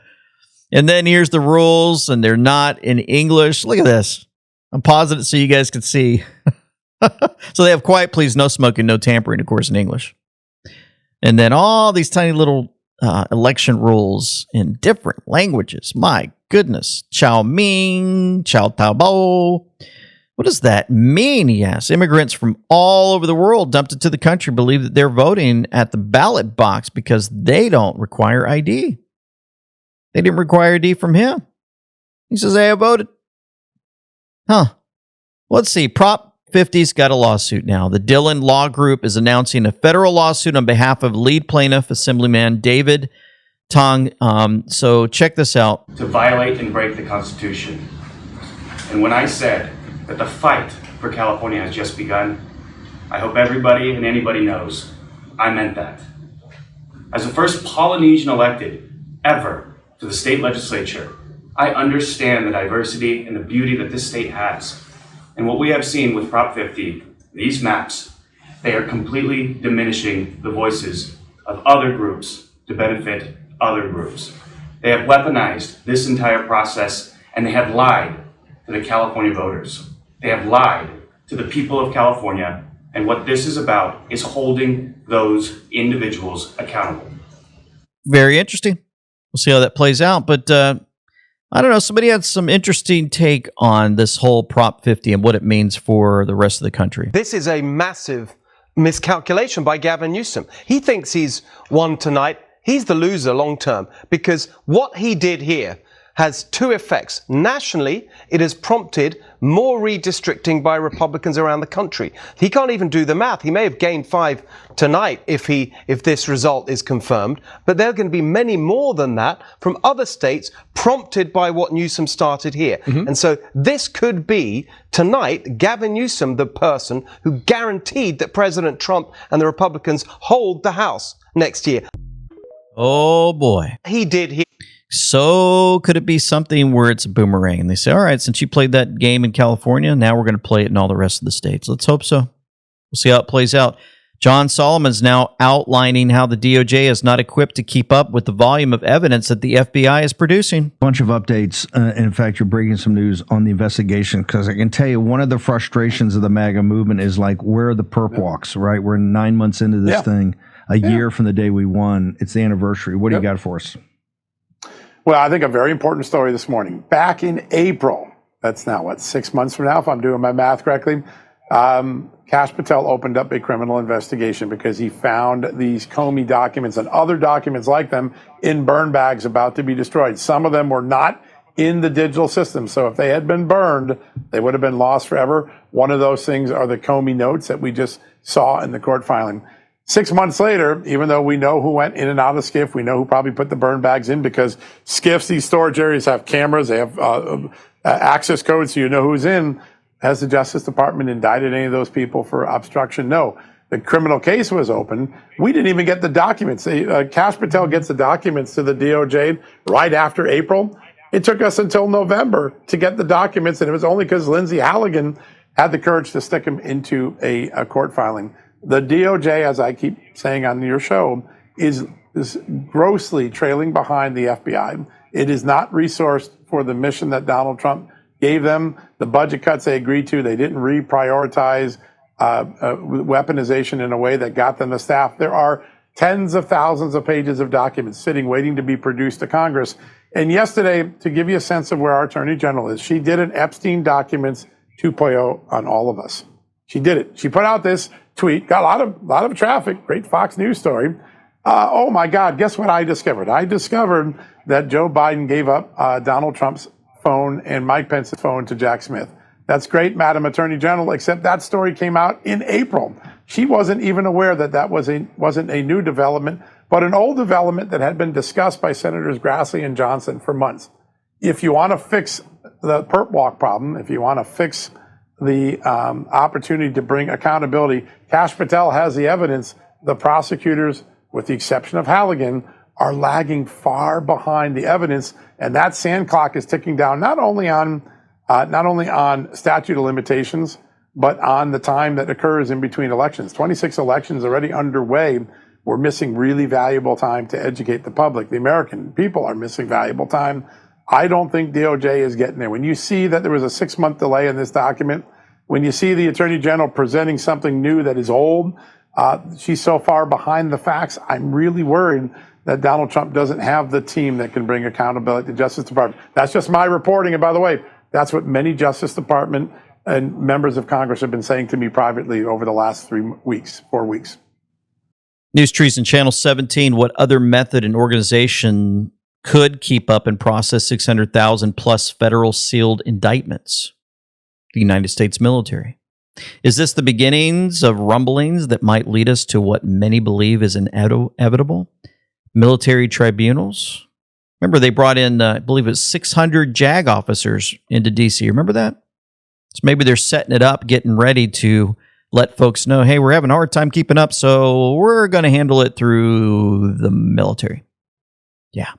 And then here's the rules, and they're not in English. Look at this. I'm pausing it so you guys can see. So they have quiet please, no smoking, no tampering, of course, in English. And then all these tiny little election rules in different languages. My goodness. Chow Ming, Chow Tao Bo. What does that mean, he asks? Immigrants from all over the world dumped into the country believe that they're voting at the ballot box because they don't require ID. They didn't require ID from him. He says, hey, I voted. Huh. Let's see. Prop 50's got a lawsuit now. The Dillon Law Group is announcing a federal lawsuit on behalf of lead plaintiff, Assemblyman David Tong. So check this out. To violate and break the Constitution. And when I said that the fight for California has just begun, I hope everybody and anybody knows I meant that. As the first Polynesian elected ever to the state legislature, I understand the diversity and the beauty that this state has. And what we have seen with Prop 50, these maps, they are completely diminishing the voices of other groups to benefit other groups. They have weaponized this entire process, and they have lied to the California voters. They have lied to the people of California, and what this is about is holding those individuals accountable. Very interesting. We'll see how that plays out, but I don't know. Somebody had some interesting take on this whole Prop 50 and what it means for the rest of the country. This is a massive miscalculation by Gavin Newsom. He thinks he's won tonight. He's the loser long term, because what he did here has two effects. Nationally, it has prompted more redistricting by Republicans around the country. He can't even do the math. He may have gained 5 tonight if this result is confirmed, but there are going to be many more than that from other states prompted by what Newsom started here. And so this could be tonight Gavin Newsom, the person who guaranteed that President Trump and the Republicans hold the House next year. Oh boy. He did here. So could it be something where it's a boomerang and they say, all right, since you played that game in California, now we're going to play it in all the rest of the states. Let's hope so. We'll see how it plays out. John Solomon's now outlining how the DOJ is not equipped to keep up with the volume of evidence that the FBI is producing. Bunch of updates. In fact, you're breaking some news on the investigation, because I can tell you one of the frustrations of the MAGA movement is like, where are the perp walks, right? We're 9 months into this thing, a year from the day we won. It's the anniversary. What do you got for us? Well, I think a very important story this morning. Back in April, that's now, 6 months from now, if I'm doing my math correctly, Kash Patel opened up a criminal investigation because he found these Comey documents and other documents like them in burn bags about to be destroyed. Some of them were not in the digital system, so if they had been burned, they would have been lost forever. One of those things are the Comey notes that we just saw in the court filing. 6 months later, even though we know who went in and out of SCIF, we know who probably put the burn bags in, because SCIFs, these storage areas, have cameras, they have access codes, so you know who's in. Has the Justice Department indicted any of those people for obstruction? No. The criminal case was open. We didn't even get the documents. Kash Patel gets the documents to the DOJ right after April. It took us until November to get the documents, and it was only because Lindsay Halligan had the courage to stick them into a court filing. The DOJ, as I keep saying on your show, is grossly trailing behind the FBI. It is not resourced for the mission that Donald Trump gave them. The budget cuts they agreed to, they didn't reprioritize weaponization in a way that got them the staff. There are tens of thousands of pages of documents sitting, waiting to be produced to Congress. And yesterday, to give you a sense of where our Attorney General is, she did an Epstein Documents 2.0 on all of us. She did it. She put out this tweet, got a lot of traffic, great Fox News story. Oh my God, guess what I discovered? I discovered that Joe Biden gave up Donald Trump's phone and Mike Pence's phone to Jack Smith. That's great, Madam Attorney General, except that story came out in April. She wasn't even aware that wasn't a new development, but an old development that had been discussed by Senators Grassley and Johnson for months. If you want to fix the perp walk problem, if you want to fix the opportunity to bring accountability, Kash Patel has the evidence. The prosecutors, with the exception of Halligan, are lagging far behind the evidence, and that sand clock is ticking down not only on statute of limitations, but on the time that occurs in between elections. 26 elections already underway. We're missing really valuable time to educate the public. The American people are missing valuable time. I don't think DOJ is getting there. When you see that there was a 6-month delay in this document, when you see the Attorney General presenting something new that is old, she's so far behind the facts, I'm really worried that Donald Trump doesn't have the team that can bring accountability to the Justice Department. That's just my reporting. And by the way, that's what many Justice Department and members of Congress have been saying to me privately over the last 4 weeks. News Treason Channel 17, what other method and organization could keep up and process 600,000 plus federal sealed indictments? The United States military. Is this the beginnings of rumblings that might lead us to what many believe is inevitable? Military tribunals? Remember, they brought in, I believe it was 600 JAG officers into D.C. Remember that? So maybe they're setting it up, getting ready to let folks know, hey, we're having a hard time keeping up, so we're going to handle it through the military. Yeah.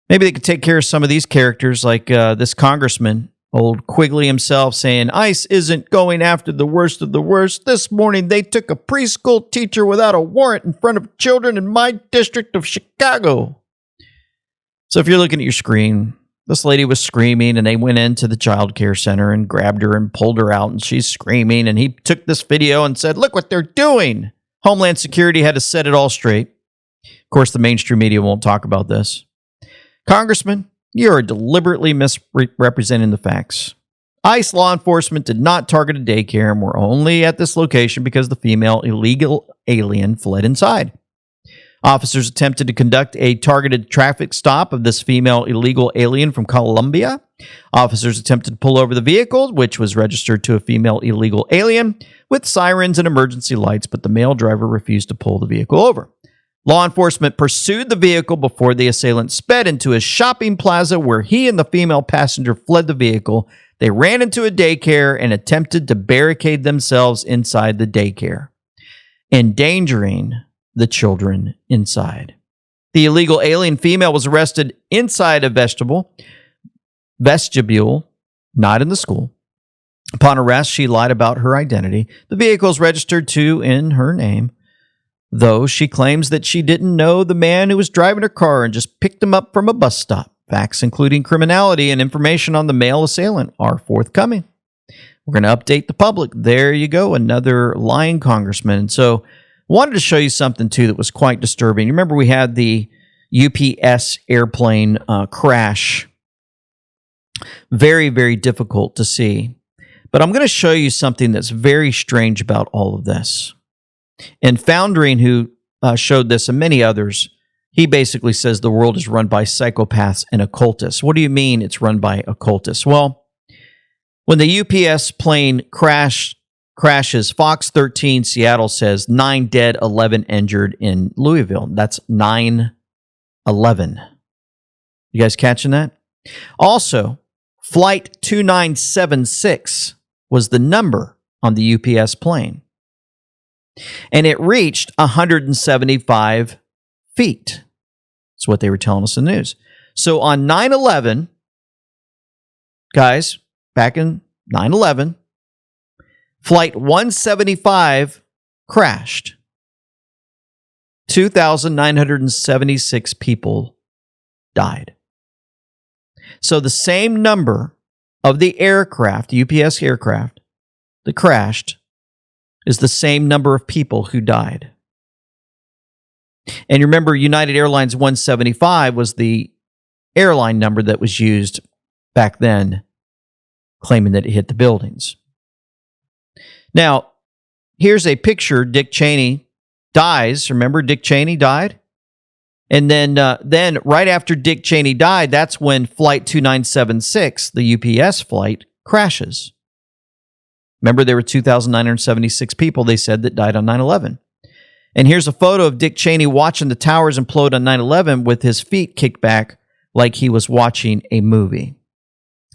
Maybe they could take care of some of these characters, like this congressman, old Quigley himself, saying, ICE isn't going after the worst of the worst. This morning, they took a preschool teacher without a warrant in front of children in my district of Chicago. So if you're looking at your screen, this lady was screaming, and they went into the child care center and grabbed her and pulled her out, and she's screaming, and he took this video and said, look what they're doing. Homeland Security had to set it all straight. Of course, the mainstream media won't talk about this. Congressman, you are deliberately misrepresenting the facts. ICE law enforcement did not target a daycare and were only at this location because the female illegal alien fled inside. Officers attempted to conduct a targeted traffic stop of this female illegal alien from Colombia. Officers attempted to pull over the vehicle, which was registered to a female illegal alien, with sirens and emergency lights, but the male driver refused to pull the vehicle over. Law enforcement pursued the vehicle before the assailant sped into a shopping plaza where he and the female passenger fled the vehicle. They ran into a daycare and attempted to barricade themselves inside the daycare, endangering the children inside. The illegal alien female was arrested inside a vestibule, not in the school. Upon arrest, she lied about her identity. The vehicle is registered in her name, though she claims that she didn't know the man who was driving her car and just picked him up from a bus stop. Facts including criminality and information on the male assailant are forthcoming. We're going to update the public. There you go, another lying congressman. And so wanted to show you something, too, that was quite disturbing. You remember we had the UPS airplane crash. Very, very difficult to see. But I'm going to show you something that's very strange about all of this. And Foundering, who showed this, and many others, he basically says the world is run by psychopaths and occultists. What do you mean it's run by occultists? Well, when the UPS plane crashes, Fox 13 Seattle says 9 dead, 11 injured in Louisville. That's 9/11. You guys catching that? Also, Flight 2976 was the number on the UPS plane. And it reached 175 feet. That's what they were telling us in the news. So on 9/11, guys, back in 9/11, Flight 175 crashed. 2,976 people died. So the same number of the aircraft, UPS aircraft, that crashed is the same number of people who died. And you remember United Airlines 175 was the airline number that was used back then, claiming that it hit the buildings. Now, here's a picture. Dick Cheney dies. Remember, Dick Cheney died? And then right after Dick Cheney died, that's when Flight 2976, the UPS flight, crashes. Remember, there were 2,976 people, they said, that died on 9/11. And here's a photo of Dick Cheney watching the towers implode on 9/11 with his feet kicked back like he was watching a movie.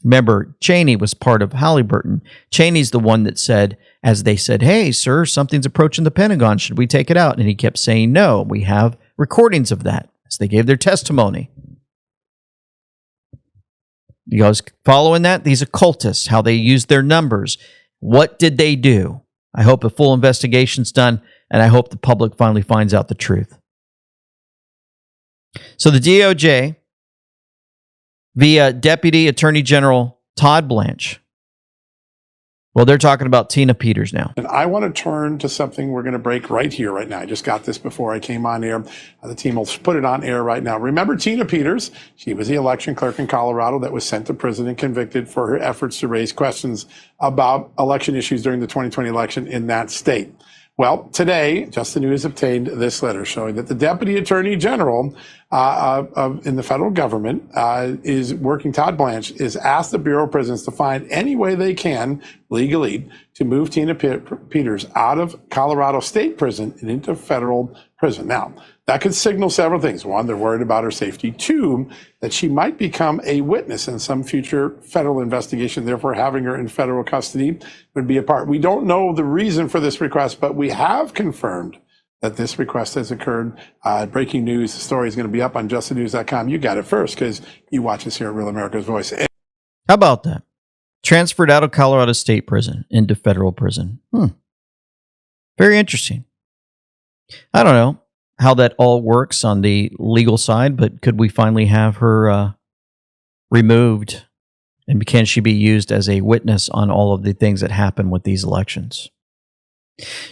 Remember, Cheney was part of Halliburton. Cheney's the one that said, as they said, hey, sir, something's approaching the Pentagon. Should we take it out? And he kept saying, no. We have recordings of that as they gave their testimony. You guys following that? These occultists, how they used their numbers. What did they do? I hope a full investigation's done, and I hope the public finally finds out the truth. So the DOJ, via Deputy Attorney General Todd Blanche, Well, they're talking about Tina Peters now. And I want to turn to something we're going to break right here, right now. I just got this before I came on air. The team will put it on air right now. Remember Tina Peters? She was the election clerk in Colorado that was sent to prison and convicted for her efforts to raise questions about election issues during the 2020 election in that state. Well, today, Just the News obtained this letter showing that the Deputy Attorney General in the federal government is working, Todd Blanche, is asked the Bureau of Prisons to find any way they can legally to move Tina Peters out of Colorado State Prison and into federal prison. Now, that could signal several things. One, they're worried about her safety. Two, that she might become a witness in some future federal investigation. Therefore, having her in federal custody would be a part. We don't know the reason for this request, but we have confirmed that this request has occurred. Breaking news. The story is going to be up on justthenews.com. You got it first because you watch us here at Real America's Voice. How about that? Transferred out of Colorado State Prison into federal prison. Very interesting. I don't know how that all works on the legal side, but could we finally have her removed? And can she be used as a witness on all of the things that happen with these elections?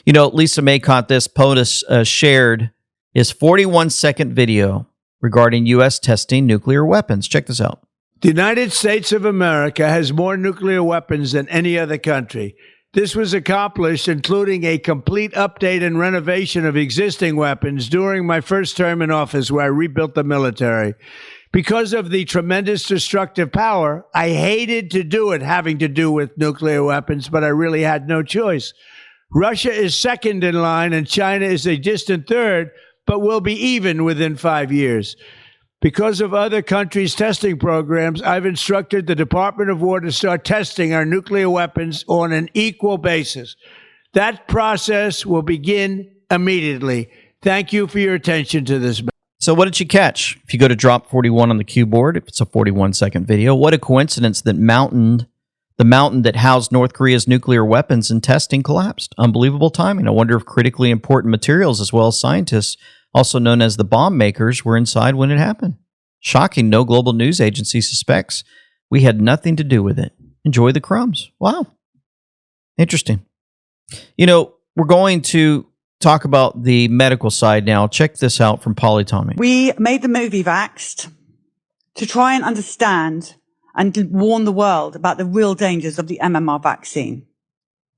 You know, Lisa Maycott, this POTUS shared his 41-second video regarding U.S. testing nuclear weapons. Check this out. The United States of America has more nuclear weapons than any other country. This was accomplished, including a complete update and renovation of existing weapons during my first term in office, where I rebuilt the military. Because of the tremendous destructive power, I hated to do it having to do with nuclear weapons, but I really had no choice. Russia is second in line, and China is a distant third, but will be even within 5 years. Because of other countries' testing programs, I've instructed the Department of War to start testing our nuclear weapons on an equal basis. That process will begin immediately. Thank you for your attention to this. So what did you catch? If you go to drop 41 on the cue board, if it's a 41-second video, what a coincidence that the mountain that housed North Korea's nuclear weapons and testing collapsed. Unbelievable timing. I wonder if critically important materials as well as scientists, also known as the bomb makers, were inside when it happened. Shocking. No global news agency suspects we had nothing to do with it. Enjoy the crumbs. Wow. Interesting. You know, we're going to talk about the medical side now. Check this out from Polly Tommy. We made the movie Vaxxed to try and understand and warn the world about the real dangers of the MMR vaccine.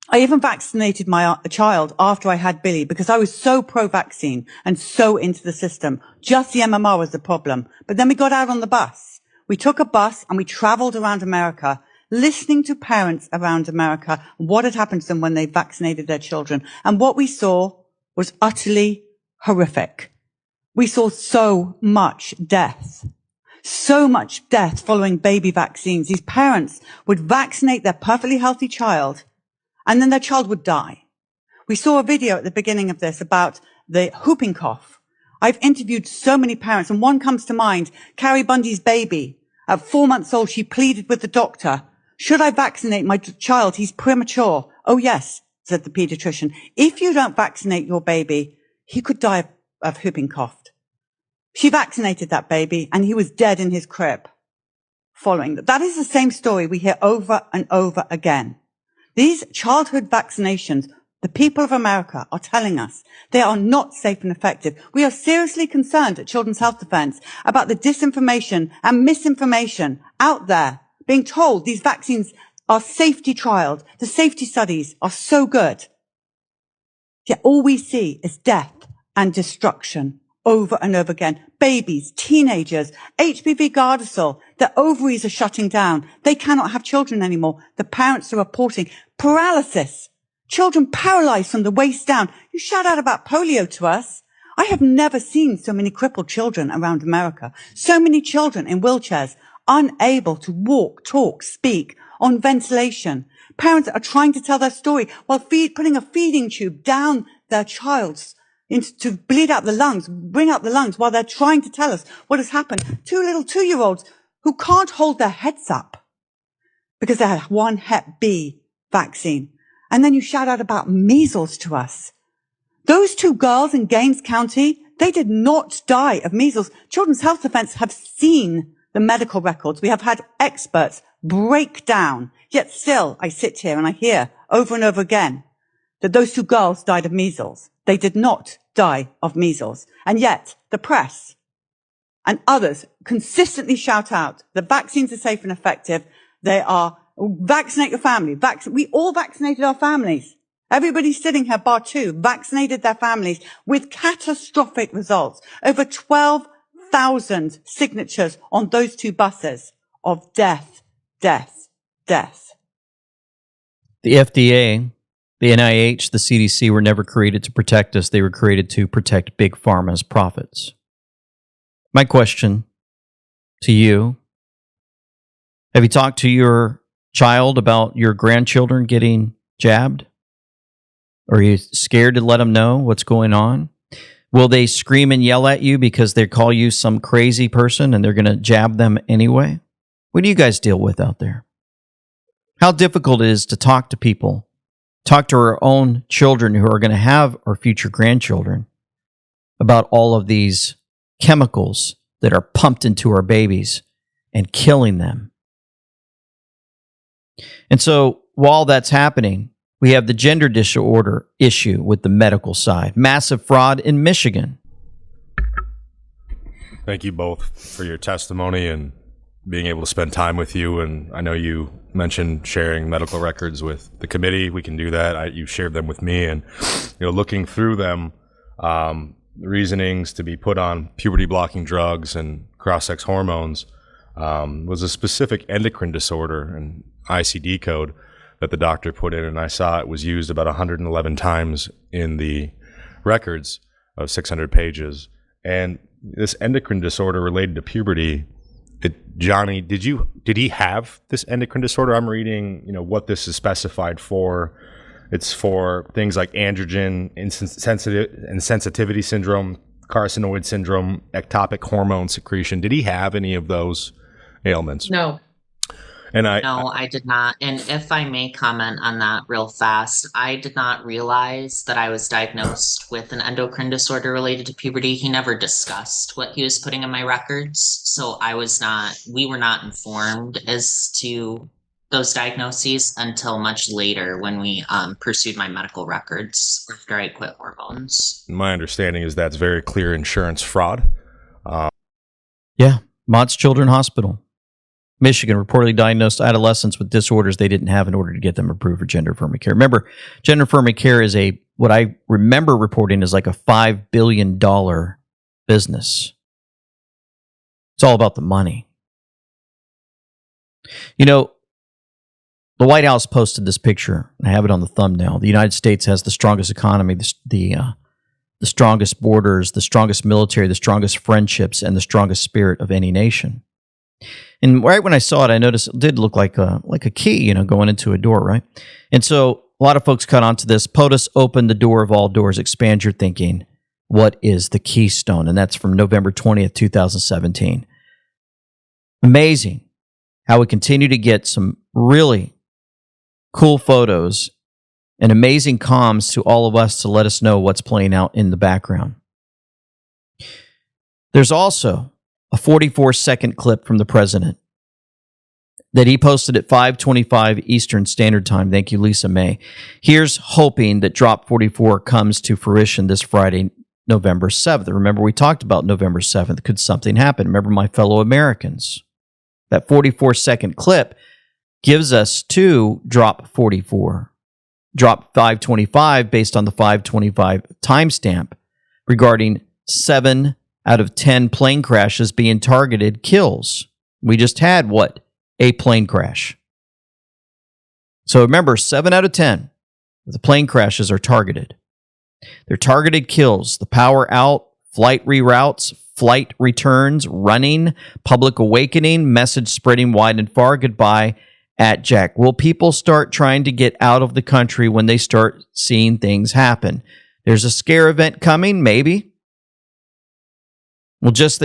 I even vaccinated my child after I had Billy because I was so pro-vaccine and so into the system. Just the MMR was the problem. But then we got out on the bus. We took a bus and we traveled around America, listening to parents around America, what had happened to them when they vaccinated their children. And what we saw was utterly horrific. We saw so much death. So much death following baby vaccines. These parents would vaccinate their perfectly healthy child, and then their child would die. We saw a video at the beginning of this about the whooping cough. I've interviewed so many parents, and one comes to mind, Carrie Bundy's baby. At 4 months old, she pleaded with the doctor, should I vaccinate my child? He's premature. Oh, yes, said the pediatrician. If you don't vaccinate your baby, he could die of whooping cough. She vaccinated that baby, and he was dead in his crib following that. That is the same story we hear over and over again. These childhood vaccinations, the people of America are telling us they are not safe and effective. We are seriously concerned at Children's Health Defense about the disinformation and misinformation out there being told these vaccines are safety trialed. The safety studies are so good. Yet all we see is death and destruction over and over again. Babies, teenagers, HPV Gardasil, their ovaries are shutting down. They cannot have children anymore. The parents are reporting paralysis. Children paralyzed from the waist down. You shout out about polio to us. I have never seen so many crippled children around America. So many children in wheelchairs, unable to walk, talk, speak, on ventilation. Parents are trying to tell their story while putting a feeding tube down their child's to bleed out the lungs, bring out the lungs while they're trying to tell us what has happened. 2 little 2-year-olds who can't hold their heads up because they had one Hep B vaccine. And then you shout out about measles to us. Those 2 girls in Gaines County, they did not die of measles. Children's Health Defense have seen the medical records. We have had experts break down. Yet still, I sit here and I hear over and over again that those 2 girls died of measles. They did not die of measles. And yet the press and others consistently shout out that vaccines are safe and effective. They are vaccinate your family. We all vaccinated our families. Everybody sitting here, bar 2, vaccinated their families with catastrophic results. Over 12,000 signatures on those 2 buses of death, death, death. The FDA, the NIH, the CDC were never created to protect us. They were created to protect Big Pharma's profits. My question to you, have you talked to your child about your grandchildren getting jabbed? Are you scared to let them know what's going on? Will they scream and yell at you because they call you some crazy person and they're going to jab them anyway? What do you guys deal with out there? How difficult it is to talk to people, talk to our own children who are going to have our future grandchildren about all of these chemicals that are pumped into our babies and killing them. And so while that's happening, we have the gender disorder issue with the medical side. Massive fraud in Michigan. Thank you both for your testimony and being able to spend time with you. And I know you mentioned sharing medical records with the committee. We can do that. You shared them with me, and looking through them, reasonings to be put on puberty blocking drugs and cross-sex hormones was a specific endocrine disorder and ICD code that the doctor put in, and I saw it was used about 111 times in the records of 600 pages. And this endocrine disorder related to puberty, Johnny, did he have this endocrine disorder? I'm reading, what this is specified for. It's for things like androgen insensitivity syndrome, carcinoid syndrome, ectopic hormone secretion. Did he have any of those ailments? No. And No, I did not. And if I may comment on that real fast, I did not realize that I was diagnosed with an endocrine disorder related to puberty. He never discussed what he was putting in my records. So we were not informed as to those diagnoses until much later when we pursued my medical records after I quit hormones. My understanding is that's very clear insurance fraud. Yeah, Mott's Children's Hospital. Michigan reportedly diagnosed adolescents with disorders they didn't have in order to get them approved for gender-affirming care. Remember, gender-affirming care is what I remember reporting is like a $5 billion business. It's all about the money. The White House posted this picture. I have it on the thumbnail. The United States has the strongest economy, the strongest borders, the strongest military, the strongest friendships, and the strongest spirit of any nation. And right when I saw it, I noticed it did look like a key, going into a door, right? And so a lot of folks caught on to this. POTUS opened the door of all doors. Expand your thinking. What is the Keystone? And that's from November 20th, 2017. Amazing how we continue to get some really cool photos and amazing comms to all of us to let us know what's playing out in the background. There's also a 44-second clip from the president that he posted at 5:25 Eastern Standard Time. Thank you, Lisa May. Here's hoping that Drop 44 comes to fruition this Friday, November 7th. Remember, we talked about November 7th. Could something happen? Remember, my fellow Americans. That 44-second clip gives us to Drop 44. Drop 525 based on the 525 timestamp regarding 7 out of 10 plane crashes being targeted kills. We just had, a plane crash. So remember, 7 out of 10 of the plane crashes are targeted. They're targeted kills. The power out, flight reroutes, flight returns, running, public awakening, message spreading wide and far, goodbye at Jack. Will people start trying to get out of the country when they start seeing things happen? There's a scare event coming, maybe. Well, just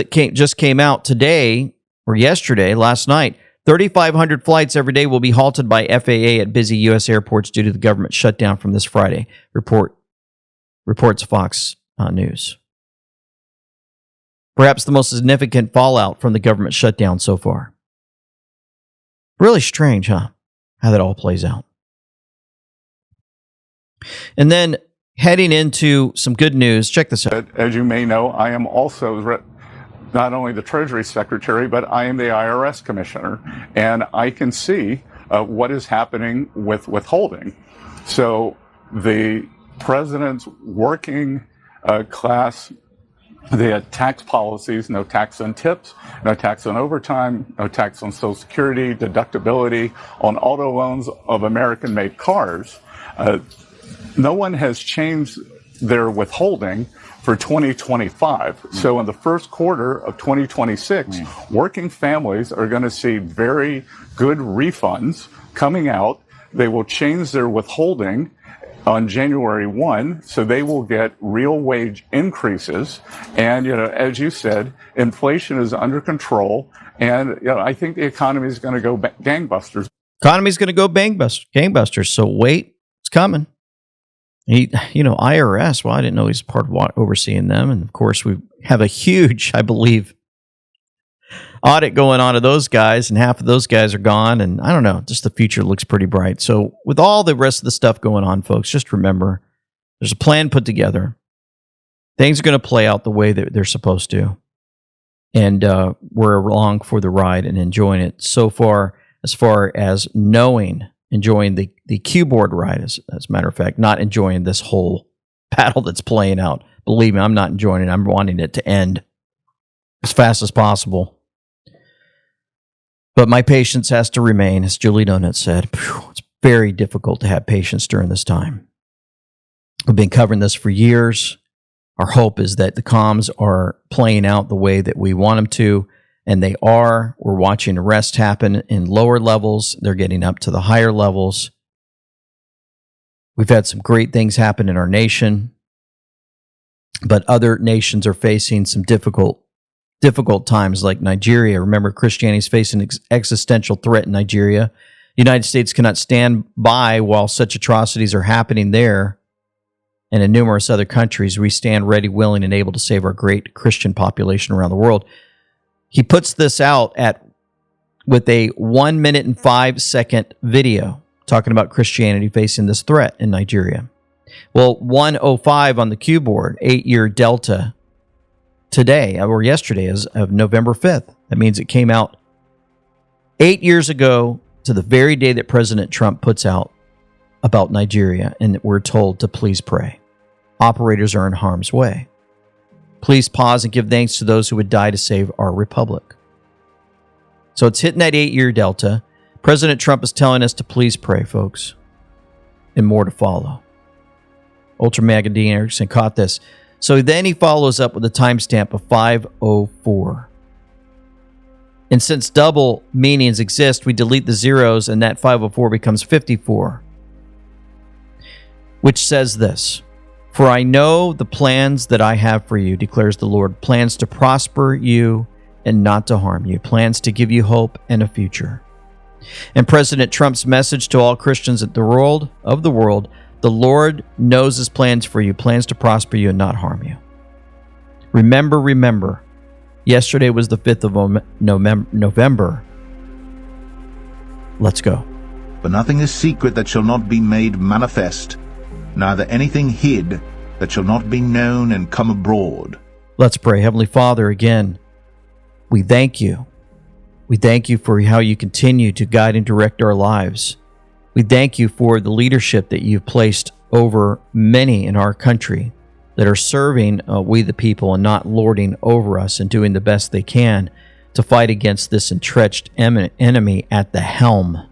came out today or yesterday, last night. 3,500 flights every day will be halted by FAA at busy U.S. airports due to the government shutdown from this Friday. Reports Fox News. Perhaps the most significant fallout from the government shutdown so far. Really strange, huh? How that all plays out. And then heading into some good news, check this out. As you may know, I am also not only the Treasury Secretary, but I am the IRS Commissioner, and I can see what is happening with withholding. So the president's working class, the tax policies, no tax on tips, no tax on overtime, no tax on Social Security, deductibility on auto loans of American-made cars. No one has changed their withholding for 2025. So in the first quarter of 2026, working families are going to see very good refunds coming out. They will change their withholding on January 1, so they will get real wage increases. And, as you said, inflation is under control. And, I think the economy is going to go gangbusters. Economy's going to go gangbusters. So wait, it's coming. IRS, well, I didn't know he's part of overseeing them. And of course, we have a huge, I believe, audit going on of those guys, and half of those guys are gone. And I don't know, just the future looks pretty bright. So with all the rest of the stuff going on, folks, just remember there's a plan put together. Things are going to play out the way that they're supposed to. And we're along for the ride and enjoying it so far, as enjoying the keyboard ride, as a matter of fact, not enjoying this whole battle that's playing out. Believe me, I'm not enjoying it. I'm wanting it to end as fast as possible. But my patience has to remain, as Julie Donut said. It's very difficult to have patience during this time. We've been covering this for years. Our hope is that the comms are playing out the way that we want them to, and they are. We're watching arrests happen in lower levels. They're getting up to the higher levels. We've had some great things happen in our nation, but other nations are facing some difficult times, like Nigeria. Remember, Christianity is facing an existential threat in Nigeria. The United States cannot stand by while such atrocities are happening there. And in numerous other countries, we stand ready, willing, and able to save our great Christian population around the world. He puts this out with a 1 minute and 5 second video talking about Christianity facing this threat in Nigeria. Well, 105 on the Q board, 8-year delta today, or yesterday, is of November 5th. That means it came out 8 years ago to the very day that President Trump puts out about Nigeria, and we're told to please pray. Operators are in harm's way. Please pause and give thanks to those who would die to save our republic. So it's hitting that 8-year delta. President Trump is telling us to please pray, folks, and more to follow. Ultra Mega Dean Erickson caught this. So then he follows up with a timestamp of 5:04. And since double meanings exist, we delete the zeros, and that 5:04 becomes 54. Which says this: "For I know the plans that I have for you, declares the Lord, plans to prosper you and not to harm you, plans to give you hope and a future." And President Trump's message to all Christians of the world, the Lord knows his plans for you, plans to prosper you and not harm you. Remember, yesterday was the 5th of November. Let's go. For nothing is secret that shall not be made manifest, neither anything hid that shall not be known and come abroad. Let's pray. Heavenly Father, again, we thank you. We thank you for how you continue to guide and direct our lives. We thank you for the leadership that you've placed over many in our country that are serving we the people and not lording over us, and doing the best they can to fight against this entrenched enemy at the helm,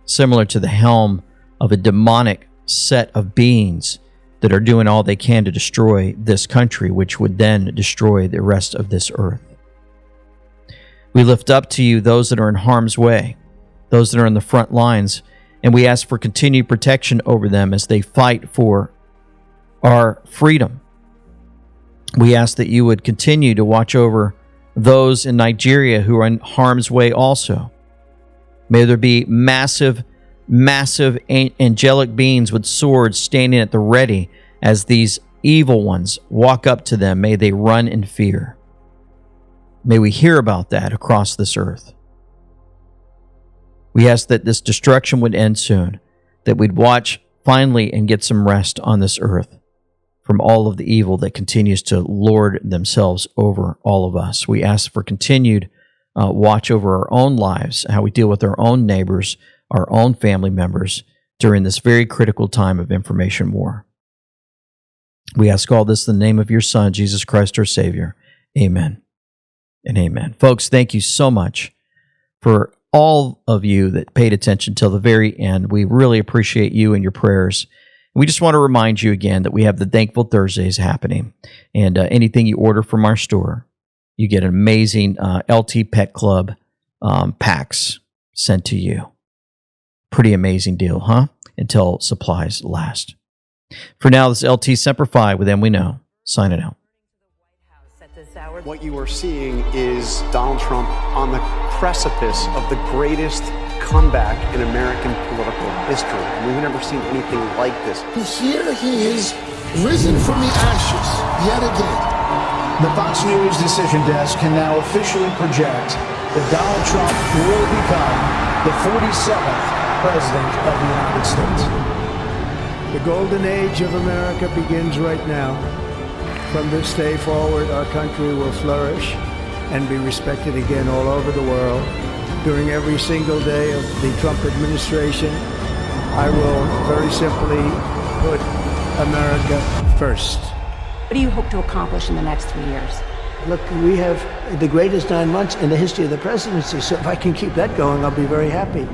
similar to the helm of a demonic set of beings that are doing all they can to destroy this country, which would then destroy the rest of this earth. We lift up to you those that are in harm's way, those that are in the front lines, and we ask for continued protection over them as they fight for our freedom. We ask that you would continue to watch over those in Nigeria who are in harm's way also. May there be massive angelic beings with swords standing at the ready as these evil ones walk up to them. May they run in fear. May we hear about that across this earth. We ask that this destruction would end soon, that we'd watch finally and get some rest on this earth from all of the evil that continues to lord themselves over all of us. We ask for continued watch over our own lives, how we deal with our own neighbors, our own family members during this very critical time of information war. We ask all this in the name of your Son, Jesus Christ, our Savior. Amen and amen. Folks, thank you so much for all of you that paid attention till the very end. We really appreciate you and your prayers. We just want to remind you again that we have the Thankful Thursdays happening, and anything you order from our store, you get an amazing LT Pet Club packs sent to you. Pretty amazing deal, huh? Until supplies last. For now, this is LT Semper Fi with Them We Know, signing out. What you are seeing is Donald Trump on the precipice of the greatest comeback in American political history. We've never seen anything like this. Here he is, risen from the ashes yet again. The Fox News decision desk can now officially project that Donald Trump will become the 47th president of the United States. The golden age of America begins right now. From this day forward, our country will flourish and be respected again all over the world. During every single day of the Trump administration, I will very simply put America first. What do you hope to accomplish in the next 3 years? Look, we have the greatest 9 months in the history of the presidency, so if I can keep that going, I'll be very happy.